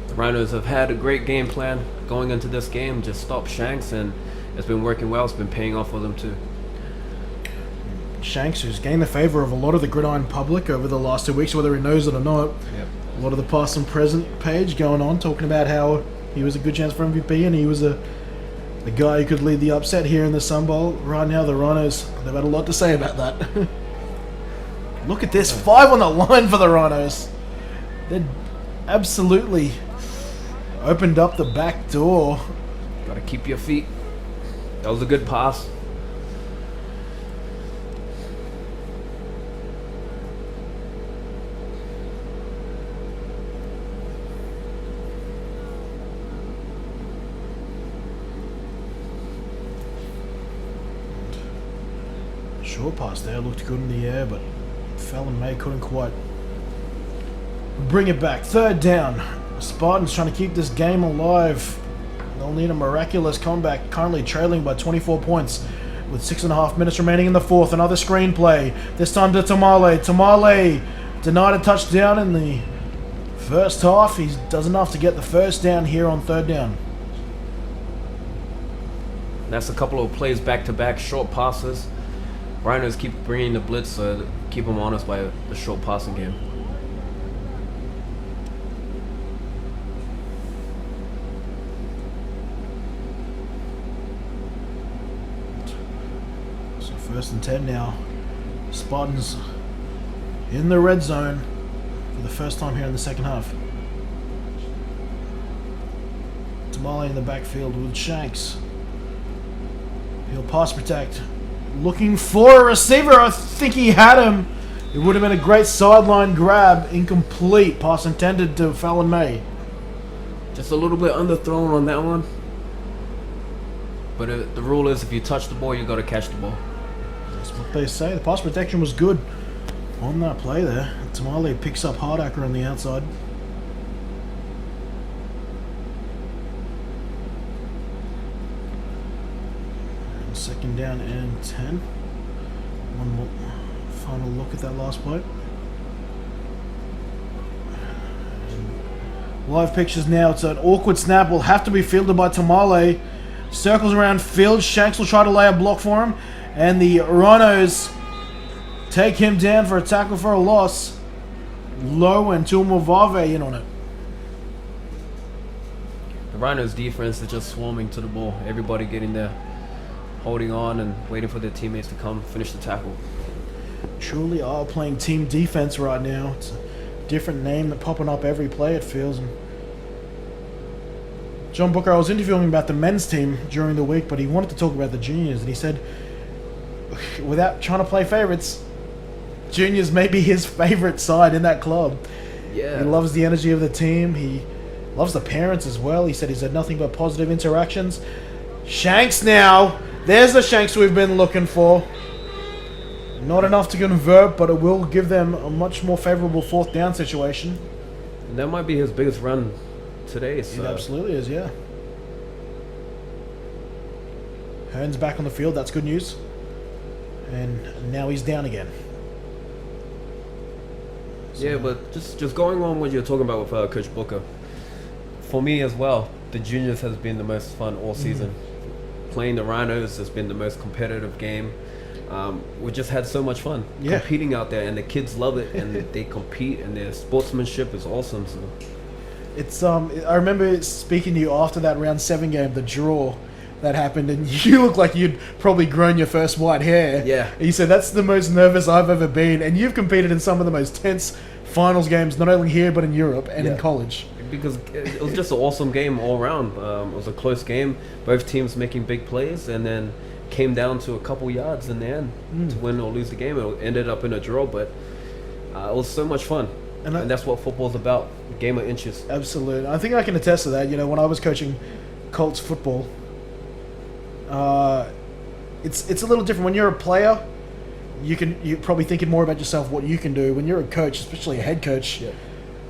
The Rhinos have had a great game plan going into this game. Just stop Shanks, and it's been working well. It's been paying off for them too. Shanks, who's gained the favour of a lot of the Gridiron public over the last 2 weeks, whether he knows it or not. Yep. A lot of the past and present page going on, talking about how he was a good chance for MVP and he was the guy who could lead the upset here in the Sunbowl. Right now, the Rhinos, they've had a lot to say about that. Look at this, 5 on the line for the Rhinos. They absolutely opened up the back door. Gotta keep your feet. That was a good pass. Short pass there, looked good in the air, but Fallon May couldn't quite bring it back. 3rd down. Spartans trying to keep this game alive. They'll need a miraculous comeback, currently trailing by 24 points with 6.5 minutes remaining in the 4th. Another screenplay, this time to Tamale. Tamale denied a touchdown in the first half. He does enough to get the 1st down here on 3rd down. That's a couple of plays back-to-back, short passes. Rhinos keep bringing the blitz, so keep them honest by the short passing game. So 1st and 10 now. Spartans in the red zone. for the first time here in the second half. Tamale in the backfield with Shanks. He'll pass protect. Looking for a receiver. I think he had him. It would have been a great sideline grab. Incomplete. Pass intended to Fallon May. Just a little bit underthrown on that one. But the rule is if you touch the ball, you got to catch the ball. That's what they say. The pass protection was good on that play there. Tamale picks up Hardacker on the outside. And second down and 10. One more final look at that last play. And live pictures now. It's an awkward snap. Will have to be fielded by Tamale. Circles around field. Shanks will try to lay a block for him. And the Rhinos take him down for a tackle for a loss. Low and Tulmovave in on it. The Rhinos defense is just swarming to the ball. Everybody getting there, holding on and waiting for their teammates to come finish the tackle. Truly are playing team defense right now. It's a different name that popping up every play, it feels. And John Booker, I was interviewing him about the men's team during the week, but he wanted to talk about the juniors, and he said, without trying to play favourites, juniors may be his favourite side in that club. Yeah. He loves the energy of the team. He loves the parents as well. He said he's had nothing but positive interactions. Shanks now. There's the Shanks we've been looking for. Not enough to convert, but it will give them a much more favourable fourth down situation. And that might be his biggest run today. So. It absolutely is, yeah. Hearn's back on the field. That's good news. And now he's down again. So, yeah, but just going on what you're talking about with Coach Booker. For me as well, the juniors has been the most fun all season. Playing the Rhinos has been the most competitive game. We just had so much fun competing out there, and the kids love it, and they compete, and their sportsmanship is awesome. So it's I remember speaking to you after that round 7 game, the draw that happened, and you looked like you'd probably grown your first white hair. Yeah. And you said that's the most nervous I've ever been, and you've competed in some of the most tense finals games, not only here but in Europe and in college. Because it was just an awesome game all around. It was a close game, both teams making big plays, and then came down to a couple yards in the end to win or lose the game. It ended up in a draw, but it was so much fun. And that's what football's about, a game of inches. Absolutely. I think I can attest to that. You know, when I was coaching Colts football, it's a little different. When you're a player, you're probably thinking more about yourself, what you can do. When you're a coach, especially a head coach,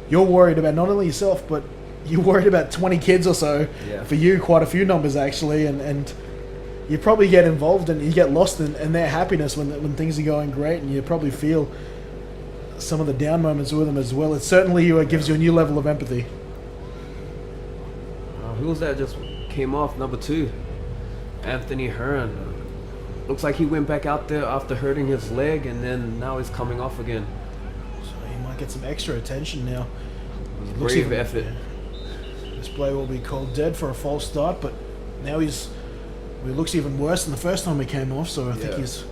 you're worried about not only yourself, but you're worried about 20 kids or so. Yeah. For you, quite a few numbers actually, and you probably get involved and you get lost in their happiness when things are going great, and you probably feel some of the down moments with them as well. It certainly gives you a new level of empathy. Who was that just came off? Number 2, Anthony Hearn. Looks like he went back out there after hurting his leg, and then now he's coming off again. So he might get some extra attention now. It was a brave effort. This play will be called dead for a false start, but now he looks even worse than the first time he came off, so I think he's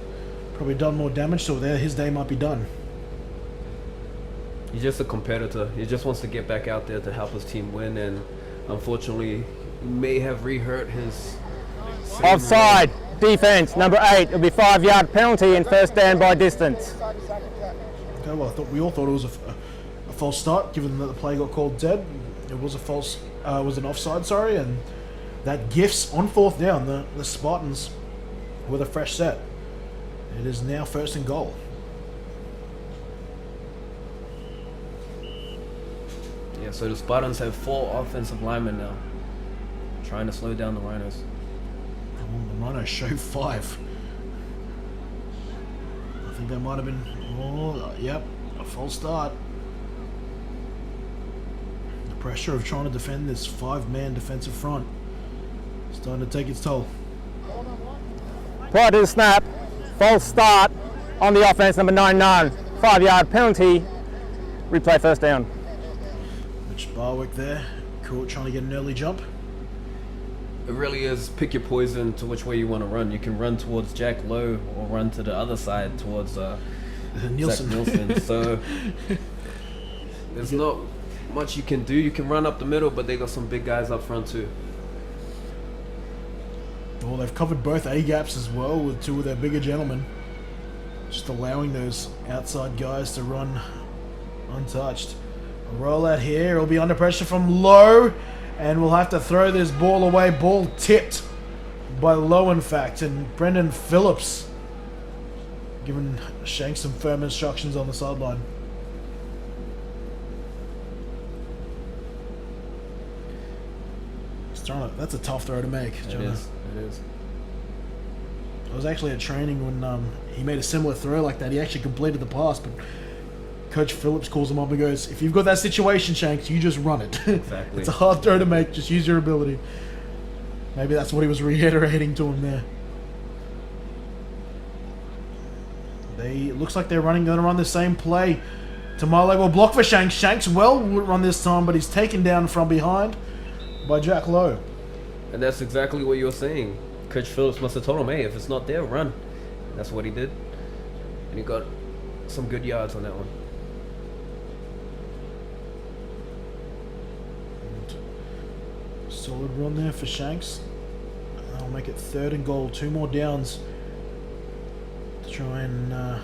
probably done more damage, so his day might be done. He's just a competitor. He just wants to get back out there to help his team win, and unfortunately, he may have re-hurt his... Offside, defense, number 8. It'll be 5-yard penalty and first down by distance. Okay, well, we all thought it was a false start, given that the play got called dead. It was was an offside, sorry, and that gifts on fourth down the Spartans with a fresh set. It is now 1st and goal. Yeah, so the Spartans have 4 offensive linemen now, trying to slow down the Rhinos. The Rhinos show 5. I think that might have been... a false start. The pressure of trying to defend this 5-man defensive front is starting to take its toll. Prior to the snap, false start on the offense, number 99. 5-yard penalty, replay first down. Mitch Barwick there, caught trying to get an early jump. It really is pick your poison to which way you want to run. You can run towards Jack Lowe or run to the other side towards Nielsen. Zach Nielsen. So There's not much you can do. You can run up the middle, but they got some big guys up front too. Well, they've covered both A-gaps as well with two of their bigger gentlemen. Just allowing those outside guys to run untouched. A rollout here. It'll be under pressure from Lowe. And we'll have to throw this ball away. Ball tipped by Lowe, in fact. And Brendan Phillips giving Shanks some firm instructions on the sideline. That's a tough throw to make. It is. I was actually at training when he made a similar throw like that. He actually completed the pass, but Coach Phillips calls him up and goes, if you've got that situation, Shanks, you just run it. Exactly. It's a hard throw to make. Just use your ability. Maybe that's what he was reiterating to him there. Looks like they're going to run the same play. Tamale will block for Shanks. Shanks will run this time, but he's taken down from behind by Jack Lowe. And that's exactly what you were saying. Coach Phillips must have told him, hey, if it's not there, run. And that's what he did. And he got some good yards on that one. Solid run there for Shanks. I'll make it 3rd and goal. 2 more downs to try and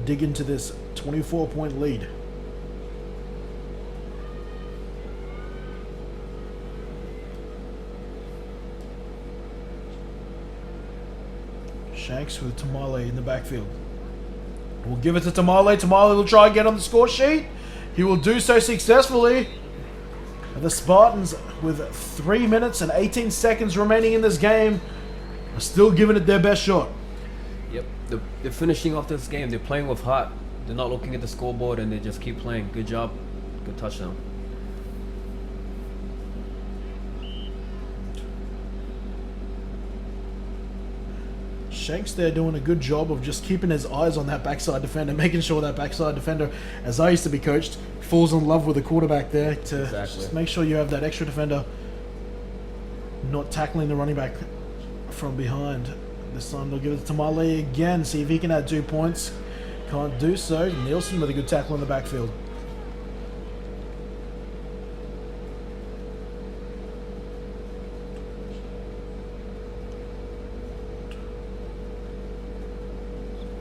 dig into this 24-point lead. Shanks with Tamale in the backfield. We'll give it to Tamale. Tamale will try and get on the score sheet. He will do so successfully. The Spartans, with 3 minutes and 18 seconds remaining in this game, are still giving it their best shot. Yep, they're finishing off this game. They're playing with heart. They're not looking at the scoreboard, and they just keep playing. Good job. Good touchdown. Shanks there doing a good job of just keeping his eyes on that backside defender, making sure that backside defender, as I used to be coached, falls in love with the quarterback there to just make sure you have that extra defender not tackling the running back from behind. This time they'll give it to Tamale again, see if he can add 2 points. Can't do so. Nielsen with a good tackle in the backfield.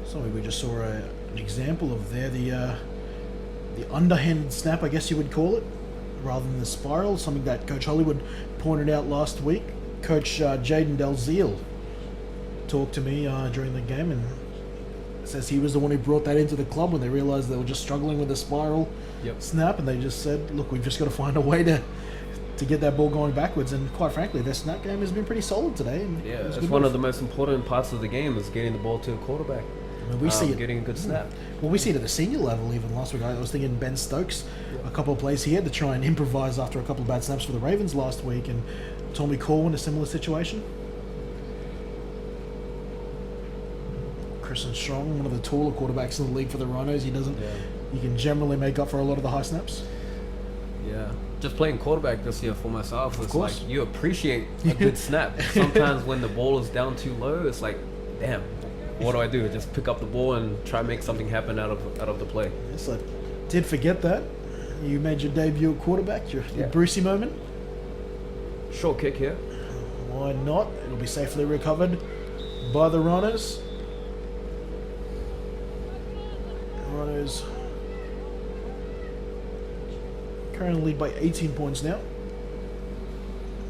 Something we just saw an example of there, the underhand snap, I guess you would call it, rather than the spiral, something that Coach Hollywood pointed out last week. Coach Jaden Dalziel talked to me during the game and says he was the one who brought that into the club when they realized they were just struggling with the spiral snap, and they just said, look, we've just got to find a way to get that ball going backwards. And quite frankly, their snap game has been pretty solid today. And yeah, it's one of the most important parts of the game is getting the ball to a quarterback. I mean, we see it getting a good snap. Well, we see it at the senior level even last week. I was thinking Ben Stokes, a couple of plays he had to try and improvise after a couple of bad snaps for the Ravens last week, and Tommy Corwin, a similar situation. Christian Strong, one of the taller quarterbacks in the league for the Rhinos. He can generally make up for a lot of the high snaps. Yeah, just playing quarterback this year for myself, it's like you appreciate a good snap. Sometimes when the ball is down too low, it's like, damn, what do I do? Just pick up the ball and try and make something happen out of the play. Yes, I did forget that. You made your debut at quarterback, your Brucey moment. Short kick here. Why not? It'll be safely recovered by the Rhinos. Rhinos currently lead by 18 points now,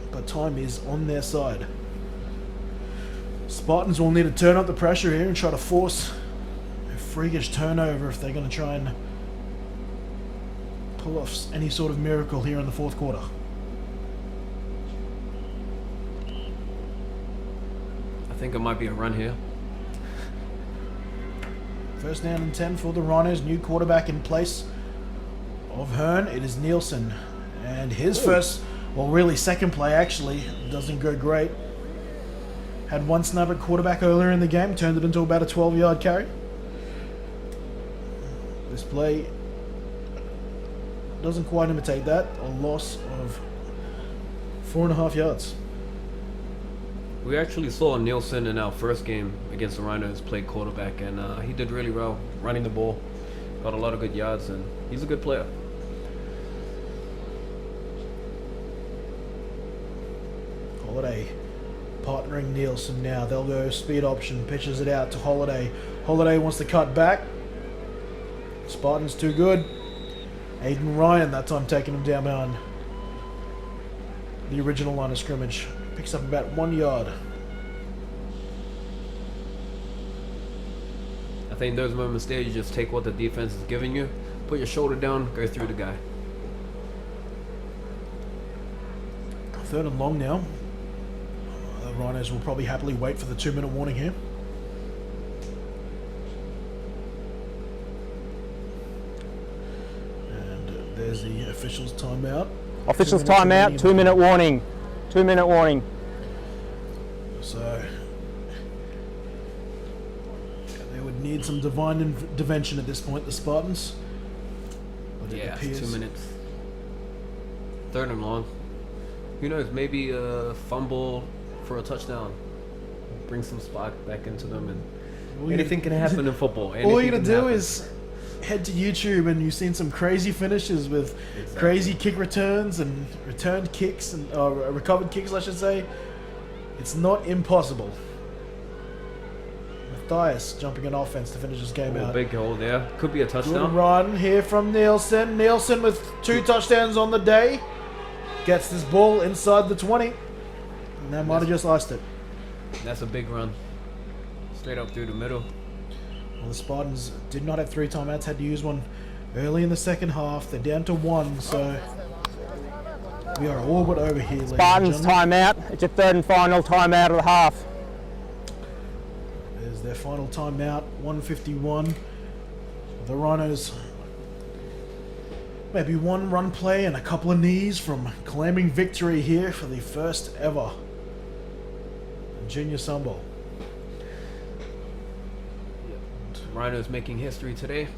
but time is on their side. Spartans will need to turn up the pressure here and try to force a freakish turnover if they're going to try and pull off any sort of miracle here in the fourth quarter. I think it might be a run here. First down and 10 for the Rhinos. New quarterback in place of Hearn. It is Nielsen. And his first, well, really second play actually, doesn't go great. Had one snap at quarterback earlier in the game, turned it into about a 12-yard carry. This play doesn't quite imitate that. A loss of 4.5 yards. We actually saw Nielsen in our first game against the Rhinos play quarterback, and he did really well running the ball. Got a lot of good yards, and he's a good player. Holiday partnering Nielsen now. They'll go speed option, pitches it out to Holiday. Holiday wants to cut back. Spartans too good. Aiden Ryan that time taking him down behind the original line of scrimmage. Picks up about 1 yard. I think those moments there, you just take what the defense is giving you, put your shoulder down, go through the guy. 3rd and long now. The Rhinos will probably happily wait for the 2-minute warning here. And there's the officials' timeout. Officials timeout, 2-minute warning. 2-minute warning. So they would need some divine intervention at this point, the Spartans. But it appears 2 minutes. 3rd and long. Who knows, maybe a fumble for a touchdown. Bring some spark back into them, and anything can happen in football. All you gotta do is head to YouTube and you've seen some crazy finishes with crazy kick returns and returned kicks and recovered kicks, I should say. It's not impossible. Matthias jumping on offense to finish this game out. Big goal there. Could be a touchdown. Good run here from Nielsen. Nielsen with 2 touchdowns on the day. Gets this ball inside the 20. And they might have just iced it. That's a big run. Straight up through the middle. Well, the Spartans did not have 3 timeouts. Had to use one early in the second half. They're down to 1, so we are all but over here. Spartans timeout. It's your 3rd and final timeout of the half. There's their final timeout. 1:51. The Rhinos, maybe one run play and a couple of knees from claiming victory here for the first ever Junior Sunbowl. Rhinos making history today.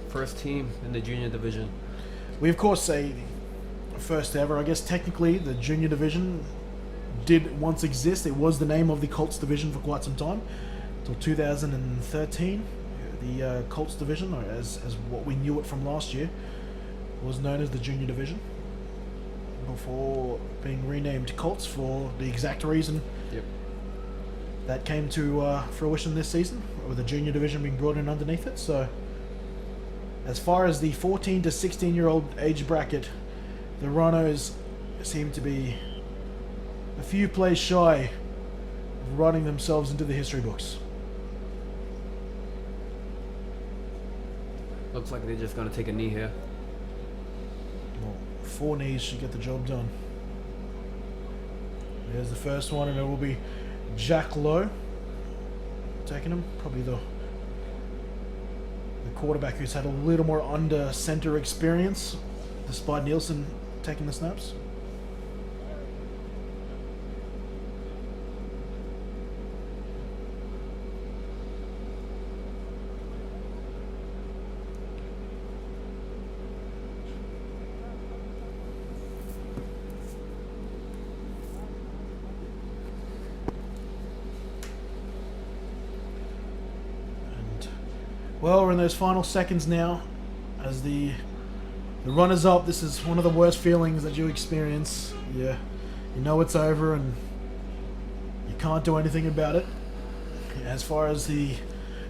First team in the junior division. We of course say first ever. I guess technically the junior division did once exist. It was the name of the Colts division for quite some time, until 2013. The Colts division, or as what we knew it from last year, was known as the junior division before being renamed Colts for the exact reason that came to fruition this season, with the junior division being brought in underneath it. So as far as the 14 to 16-year-old age bracket, the Rhinos seem to be a few plays shy of writing themselves into the history books. Looks like they're just going to take a knee here. Well, 4 knees should get the job done. There's the first one, and it will be Jack Lowe taking him. Probably the quarterback who's had a little more under center experience, despite Nielsen taking the snaps. Well, we're in those final seconds now. As the runners up, this is one of the worst feelings that you experience. Yeah, you know it's over and you can't do anything about it. As far as the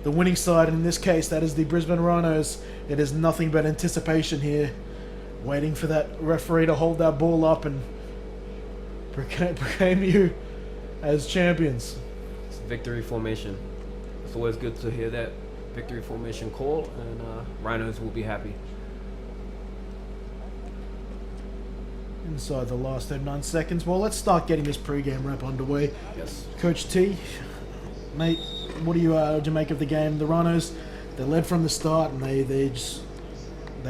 winning side, and in this case that is the Brisbane Rhinos, it is nothing but anticipation here, waiting for that referee to hold that ball up and proclaim you as champions. It's victory formation. It's always good to hear that victory formation call, and Rhinos will be happy. Inside the last 39 seconds. Well, let's start getting this pre-game wrap underway. Yes. Coach T, mate, what do you make of the game? The Rhinos, they led from the start, and they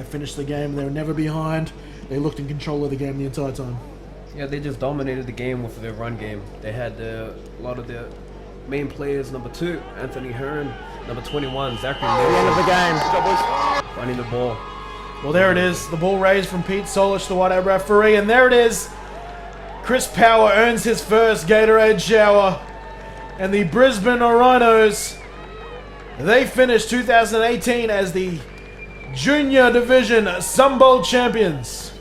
finished the game. They were never behind. They looked in control of the game the entire time. Yeah, they just dominated the game with their run game. They had a lot of their main players, number 2, Anthony Hearn, number 21, Zachary At the end of the game. running the ball. Well, there it is. The ball raised from Pete Solish, the white-out referee, and there it is. Chris Power earns his first Gatorade shower, and the Brisbane Rhinos, they finished 2018 as the Junior Division Sunbowl champions.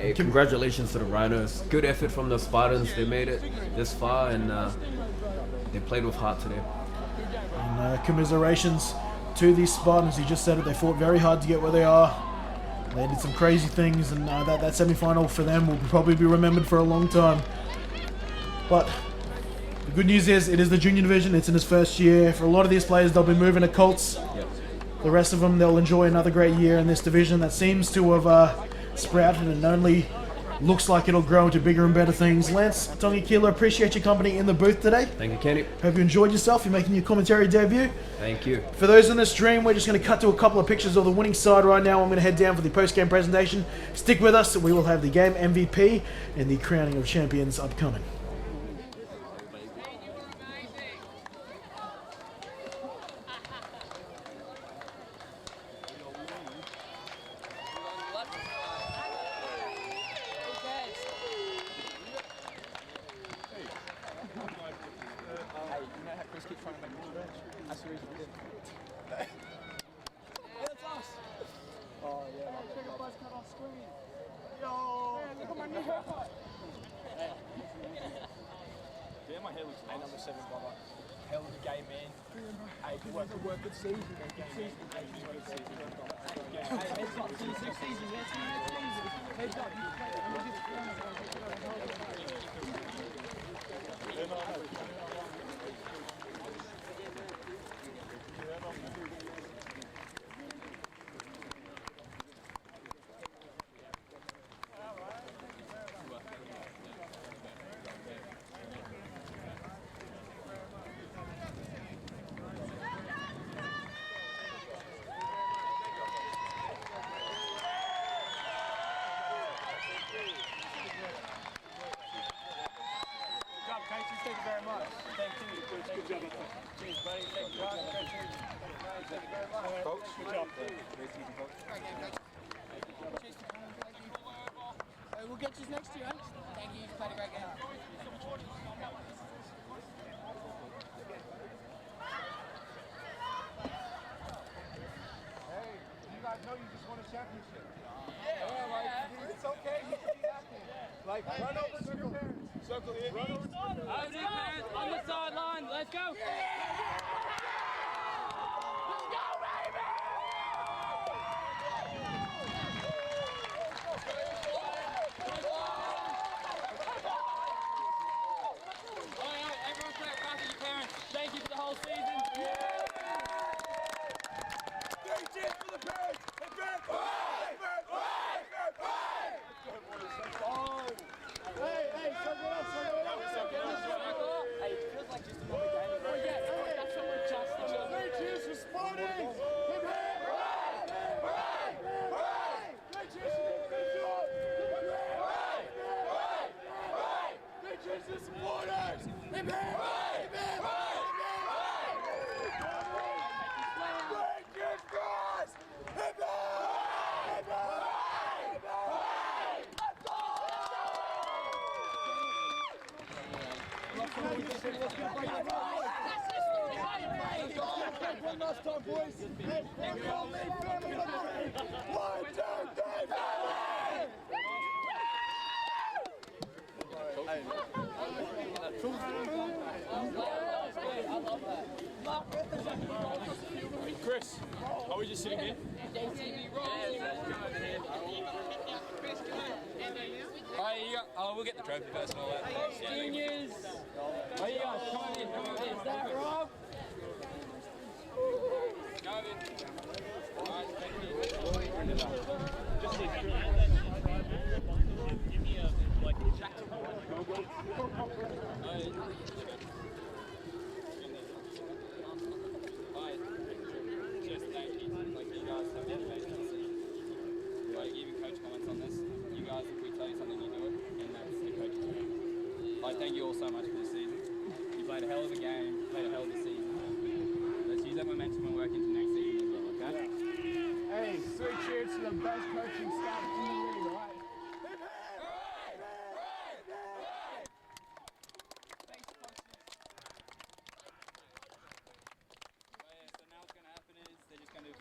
Hey, congratulations to the Rhinos. Good effort from the Spartans. They made it this far, and they played with heart today. And commiserations to these Spartans. You just said it. They fought very hard to get where they are. They did some crazy things, and that semi-final for them will probably be remembered for a long time. But the good news is, it is the junior division. It's in its first year. For a lot of these players, they'll be moving to Colts. Yep. The rest of them, they'll enjoy another great year in this division that seems to have sprouted and only looks like it'll grow into bigger and better things. Lance, Tongi Keeler, appreciate your company in the booth today. Thank you, Kenny. Hope you enjoyed yourself. You're making your commentary debut. Thank you. For those in the stream, we're just going to cut to a couple of pictures of the winning side right now. I'm going to head down for the post-game presentation. Stick with us. We will have the game MVP and the crowning of champions upcoming. Yeah, my hair looks nice. Number 7, brother. Hell of a game, man. Hey, good work, good season. Good season. Good season. Hey, heads up, see you next season. Heads up. Thank you very much. Thank you. Good job. Cheers, buddy. Thank you. Thank you very much. Coach, good job. Great season, coach. We'll get you next year. Thank you. You played a great game. Hey, you guys know you just won a championship. Yeah, it's okay. You can be happy. Like, run over to your parents. Circle here. Run over to your parents. On the sideline, let's go! Everyone clap back at your parents. Thank you for the whole season. Three cheers for the parents. Hey, circle up. Hey, it feels like just another game. That's what we're just doing. Three cheers for Spartans. Three cheers for the official. Three cheers for the supporters. Three cheers, guys. One last time, boys. Family. 1, 2, 3, family. Chris, are we just sitting here? We'll get the trophy first and all that. Juniors! Oh, you guys, come on in. Is that Rob? Go in. Alright, thank you. Just thank you. Like, you guys have been amazing this season. Like, even coach comments on this. You guys, if we tell you something, you do it. And that's the coach's way. Like, thank you all so much for this season. You played a hell of a game, played a hell of a season. Let's use that momentum and work into next season as well, okay? Hey, 3 cheers to the best coaching staff in the league, right?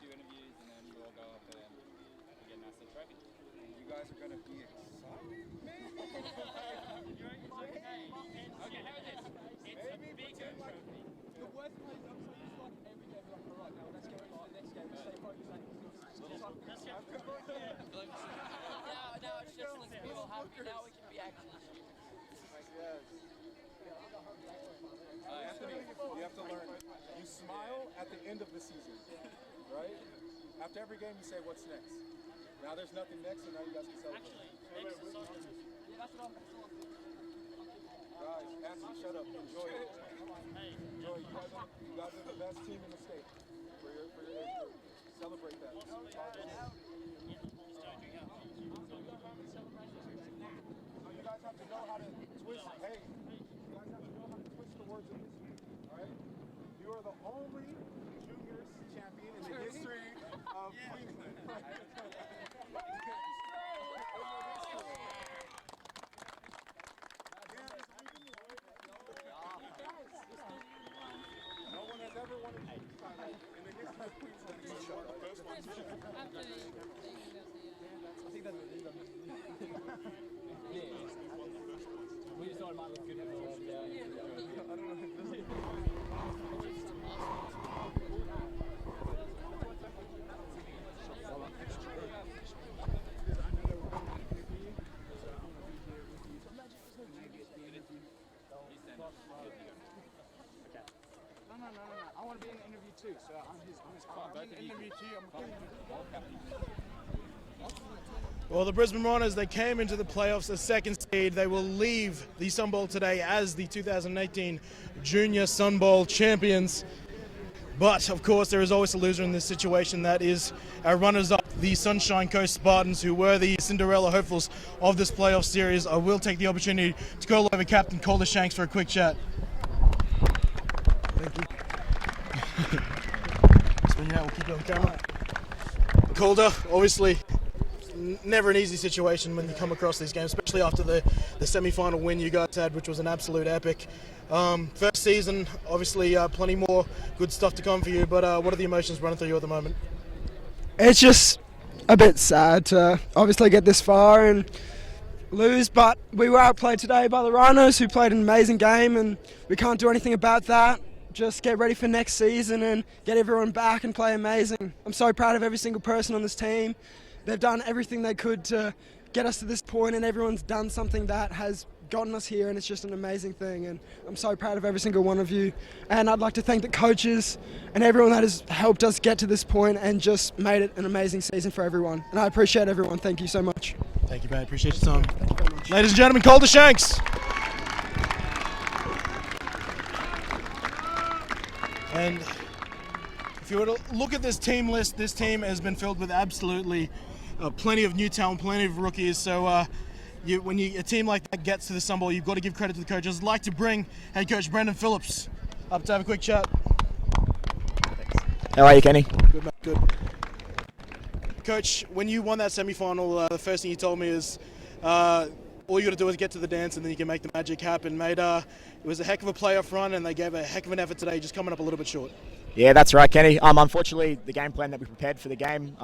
Interviews and then you all go up and we get a nice little trophy. You guys are going to be excited. it's just let's be all happy. Now we can be active. You have to learn. You smile at the end of the season, right? After every game, you say, "What's next?" Now there's nothing next, so now you guys can celebrate. Guys, Anthony, shut up. Enjoy it. Enjoy. You guys are the best team in the state for your age group. Celebrate that. So you guys have to know how to twist. Hey, you guys have to know how to twist the words of history. All right? You are the only juniors champion in the history of Queensland. No one has ever won a title in the history of Queensland. We just thought it might look good. No. I want to be in the interview too, so I'm his client. I'm in the interview too. Well, the Brisbane Rhinos, they came into the playoffs as second seed. They will leave the Sunbowl today as the 2018 Junior Sunbowl champions. But, of course, there is always a loser in this situation. That is our runners-up, the Sunshine Coast Spartans, who were the Cinderella hopefuls of this playoff series. I will take the opportunity to call over Captain Calder Shanks for a quick chat. Thank you. We'll keep it on camera. Calder, obviously, never an easy situation when you come across these games, especially after the semi-final win you guys had, which was an absolute epic. First season, obviously plenty more good stuff to come for you, but what are the emotions running through you at the moment? It's just a bit sad to obviously get this far and lose, but we were outplayed today by the Rhinos, who played an amazing game, and we can't do anything about that. Just get ready for next season and get everyone back and play amazing. I'm so proud of every single person on this team. They've done everything they could to get us to this point, and everyone's done something that has gotten us here, and it's just an amazing thing, and I'm so proud of every single one of you. And I'd like to thank the coaches and everyone that has helped us get to this point and just made it an amazing season for everyone. And I appreciate everyone. Thank you so much. Thank you, mate. Appreciate your time. Thank you very much. Ladies and gentlemen, Calder Shanks. And if you were to look at this team list, this team has been filled with absolutely plenty of new talent, plenty of rookies. So when a team like that gets to the Sunbowl, you've got to give credit to the coaches. I'd like to bring head coach Brendan Phillips up to have a quick chat. Thanks. How are you, Kenny? Good, mate. Good. Coach, when you won that semi-final, the first thing you told me is all you got to do is get to the dance and then you can make the magic happen, mate. It was a heck of a playoff run and they gave a heck of an effort today, just coming up a little bit short. Yeah, that's right, Kenny. Unfortunately, the game plan that we prepared for the game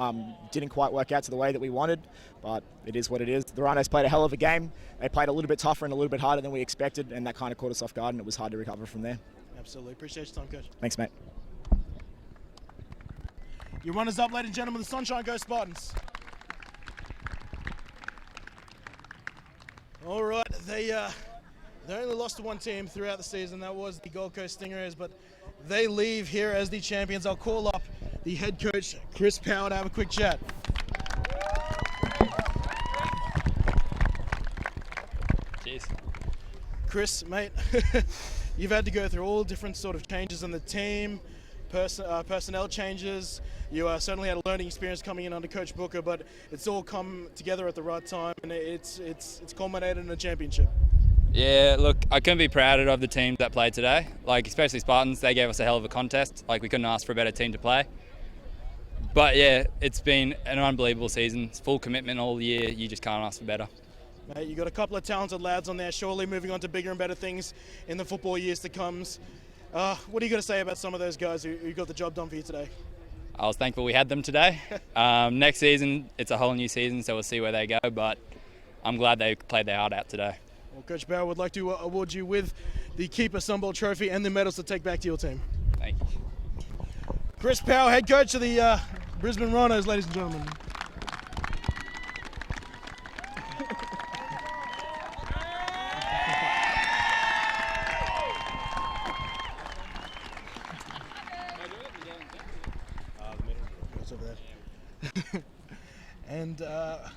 didn't quite work out to the way that we wanted, but it is what it is. The Rhinos played a hell of a game. They played a little bit tougher and a little bit harder than we expected, and that kind of caught us off guard, and it was hard to recover from there. Absolutely. Appreciate your time, Coach. Thanks, mate. Your runners up, ladies and gentlemen, the Sunshine Coast Spartans. All right, they only lost to one team throughout the season. That was the Gold Coast Stingrays, but they leave here as the champions. I'll call up the head coach, Chris Power, to have a quick chat. Cheers. Chris, mate, you've had to go through all different sort of changes in the team, personnel changes. You certainly had a learning experience coming in under Coach Booker, but it's all come together at the right time, and it's culminated in a championship. Yeah, look, I couldn't be prouder of the teams that played today. Like, especially Spartans, they gave us a hell of a contest. Like, we couldn't ask for a better team to play. But yeah, it's been an unbelievable season. It's full commitment all year. You just can't ask for better. Mate, you got a couple of talented lads on there, surely moving on to bigger and better things in the football years to come. What are you going to say about some of those guys who got the job done for you today? I was thankful we had them today. Next season, it's a whole new season, so we'll see where they go. But I'm glad they played their heart out today. Well, Coach Bauer would like to award you with the Keeper Sunbowl Trophy and the medals to take back to your team. Thank you. Chris Powell, head coach of the Brisbane Rhinos, ladies and gentlemen. It's over there. And I'd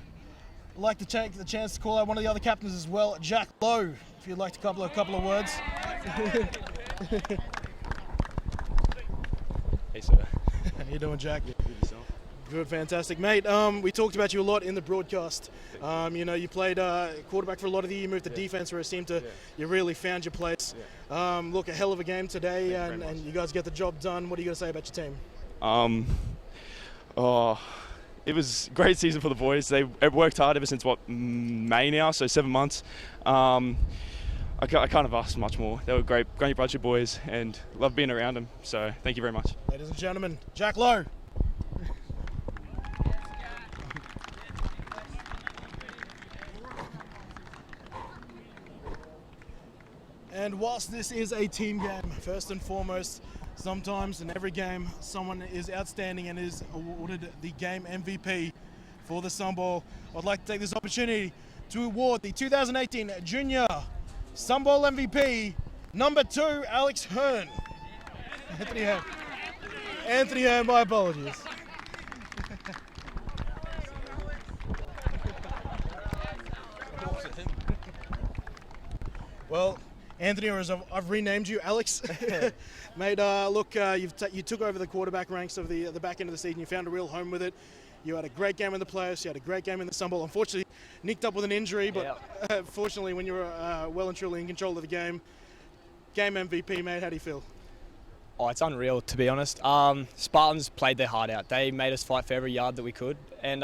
like to take the chance to call out one of the other captains as well, Jack Lowe, if you'd like to couple of words. Hey, sir. How you doing, Jack? Good yourself. Good, fantastic, mate. We talked about you a lot in the broadcast. You know, you played quarterback for a lot of the year. You moved to defense, where it seemed to you really found your place. Look, a hell of a game today, and you guys get the job done. What are you going to say about your team? It was a great season for the boys. They worked hard ever since May now, so 7 months. I can't have asked much more. They were great bunch of boys, and love being around them. So thank you very much. Ladies and gentlemen, Jack Lowe. And whilst this is a team game, first and foremost, sometimes in every game, someone is outstanding and is awarded the game MVP for the Sunbowl. I'd like to take this opportunity to award the 2018 Junior Sunbowl MVP, number 2, Alex Hearn. Anthony Hearn, my apologies. Well, Anthony, or as I've renamed you, Alex. Mate, look, you took over the quarterback ranks of the back end of the season. You found a real home with it. You had a great game in the playoffs. You had a great game in the Sunbowl. Unfortunately, nicked up with an injury, but fortunately, when you were well and truly in control of the game MVP, mate, how do you feel? Oh, it's unreal, to be honest. Spartans played their heart out. They made us fight for every yard that we could, and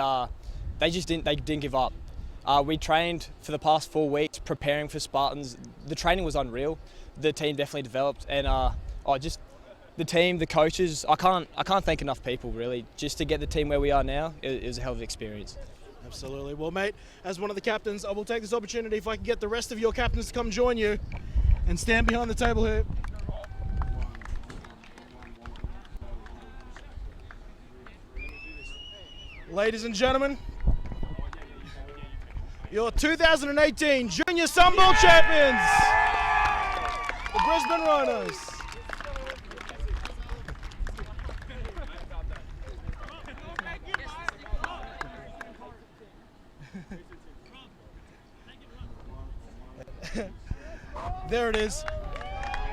they didn't give up. We trained for the past 4 weeks preparing for Spartans. The training was unreal. The team definitely developed, and just the team, the coaches. I can't thank enough people, really. Just to get the team where we are now, it was a hell of an experience. Absolutely. Well, mate, as one of the captains, I will take this opportunity, if I can get the rest of your captains to come join you and stand behind the table here. Ladies and gentlemen, your 2018 Junior Sunbowl champions, the Brisbane Rhinos. There it is.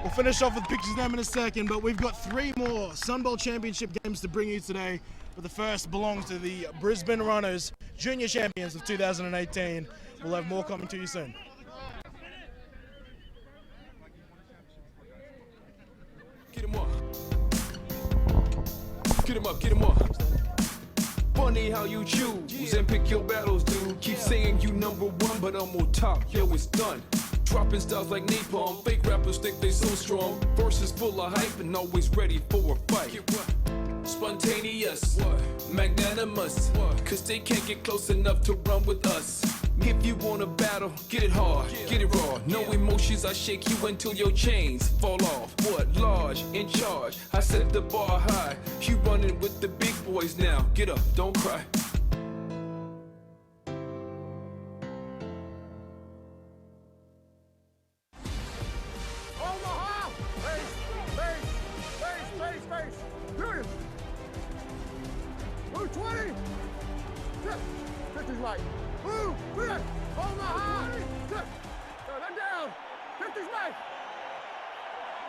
We'll finish off with pictures of them in a second, but we've got 3 more Sunbowl Championship games to bring you today. But the first belongs to the Brisbane Rhinos, Junior Champions of 2018. We'll have more coming to you soon. Get him up. Get him up, get him up. Funny how you choose and pick your battles, dude. Keep saying you number 1, but I'm on top. Yo, it's done. Dropping styles like napalm. Fake rappers think they so strong. Verses full of hype and always ready for a fight. Spontaneous, magnanimous, cause they can't get close enough to run with us. If you want a battle, get it hard, get it raw. No emotions, I shake you until your chains fall off. What? Large, in charge, I set the bar high. You running with the big boys now. Get up, don't cry. Omaha! Face! Union! Blue 20! 50's right. Blue! Clear! Omaha! They're down! 50's right!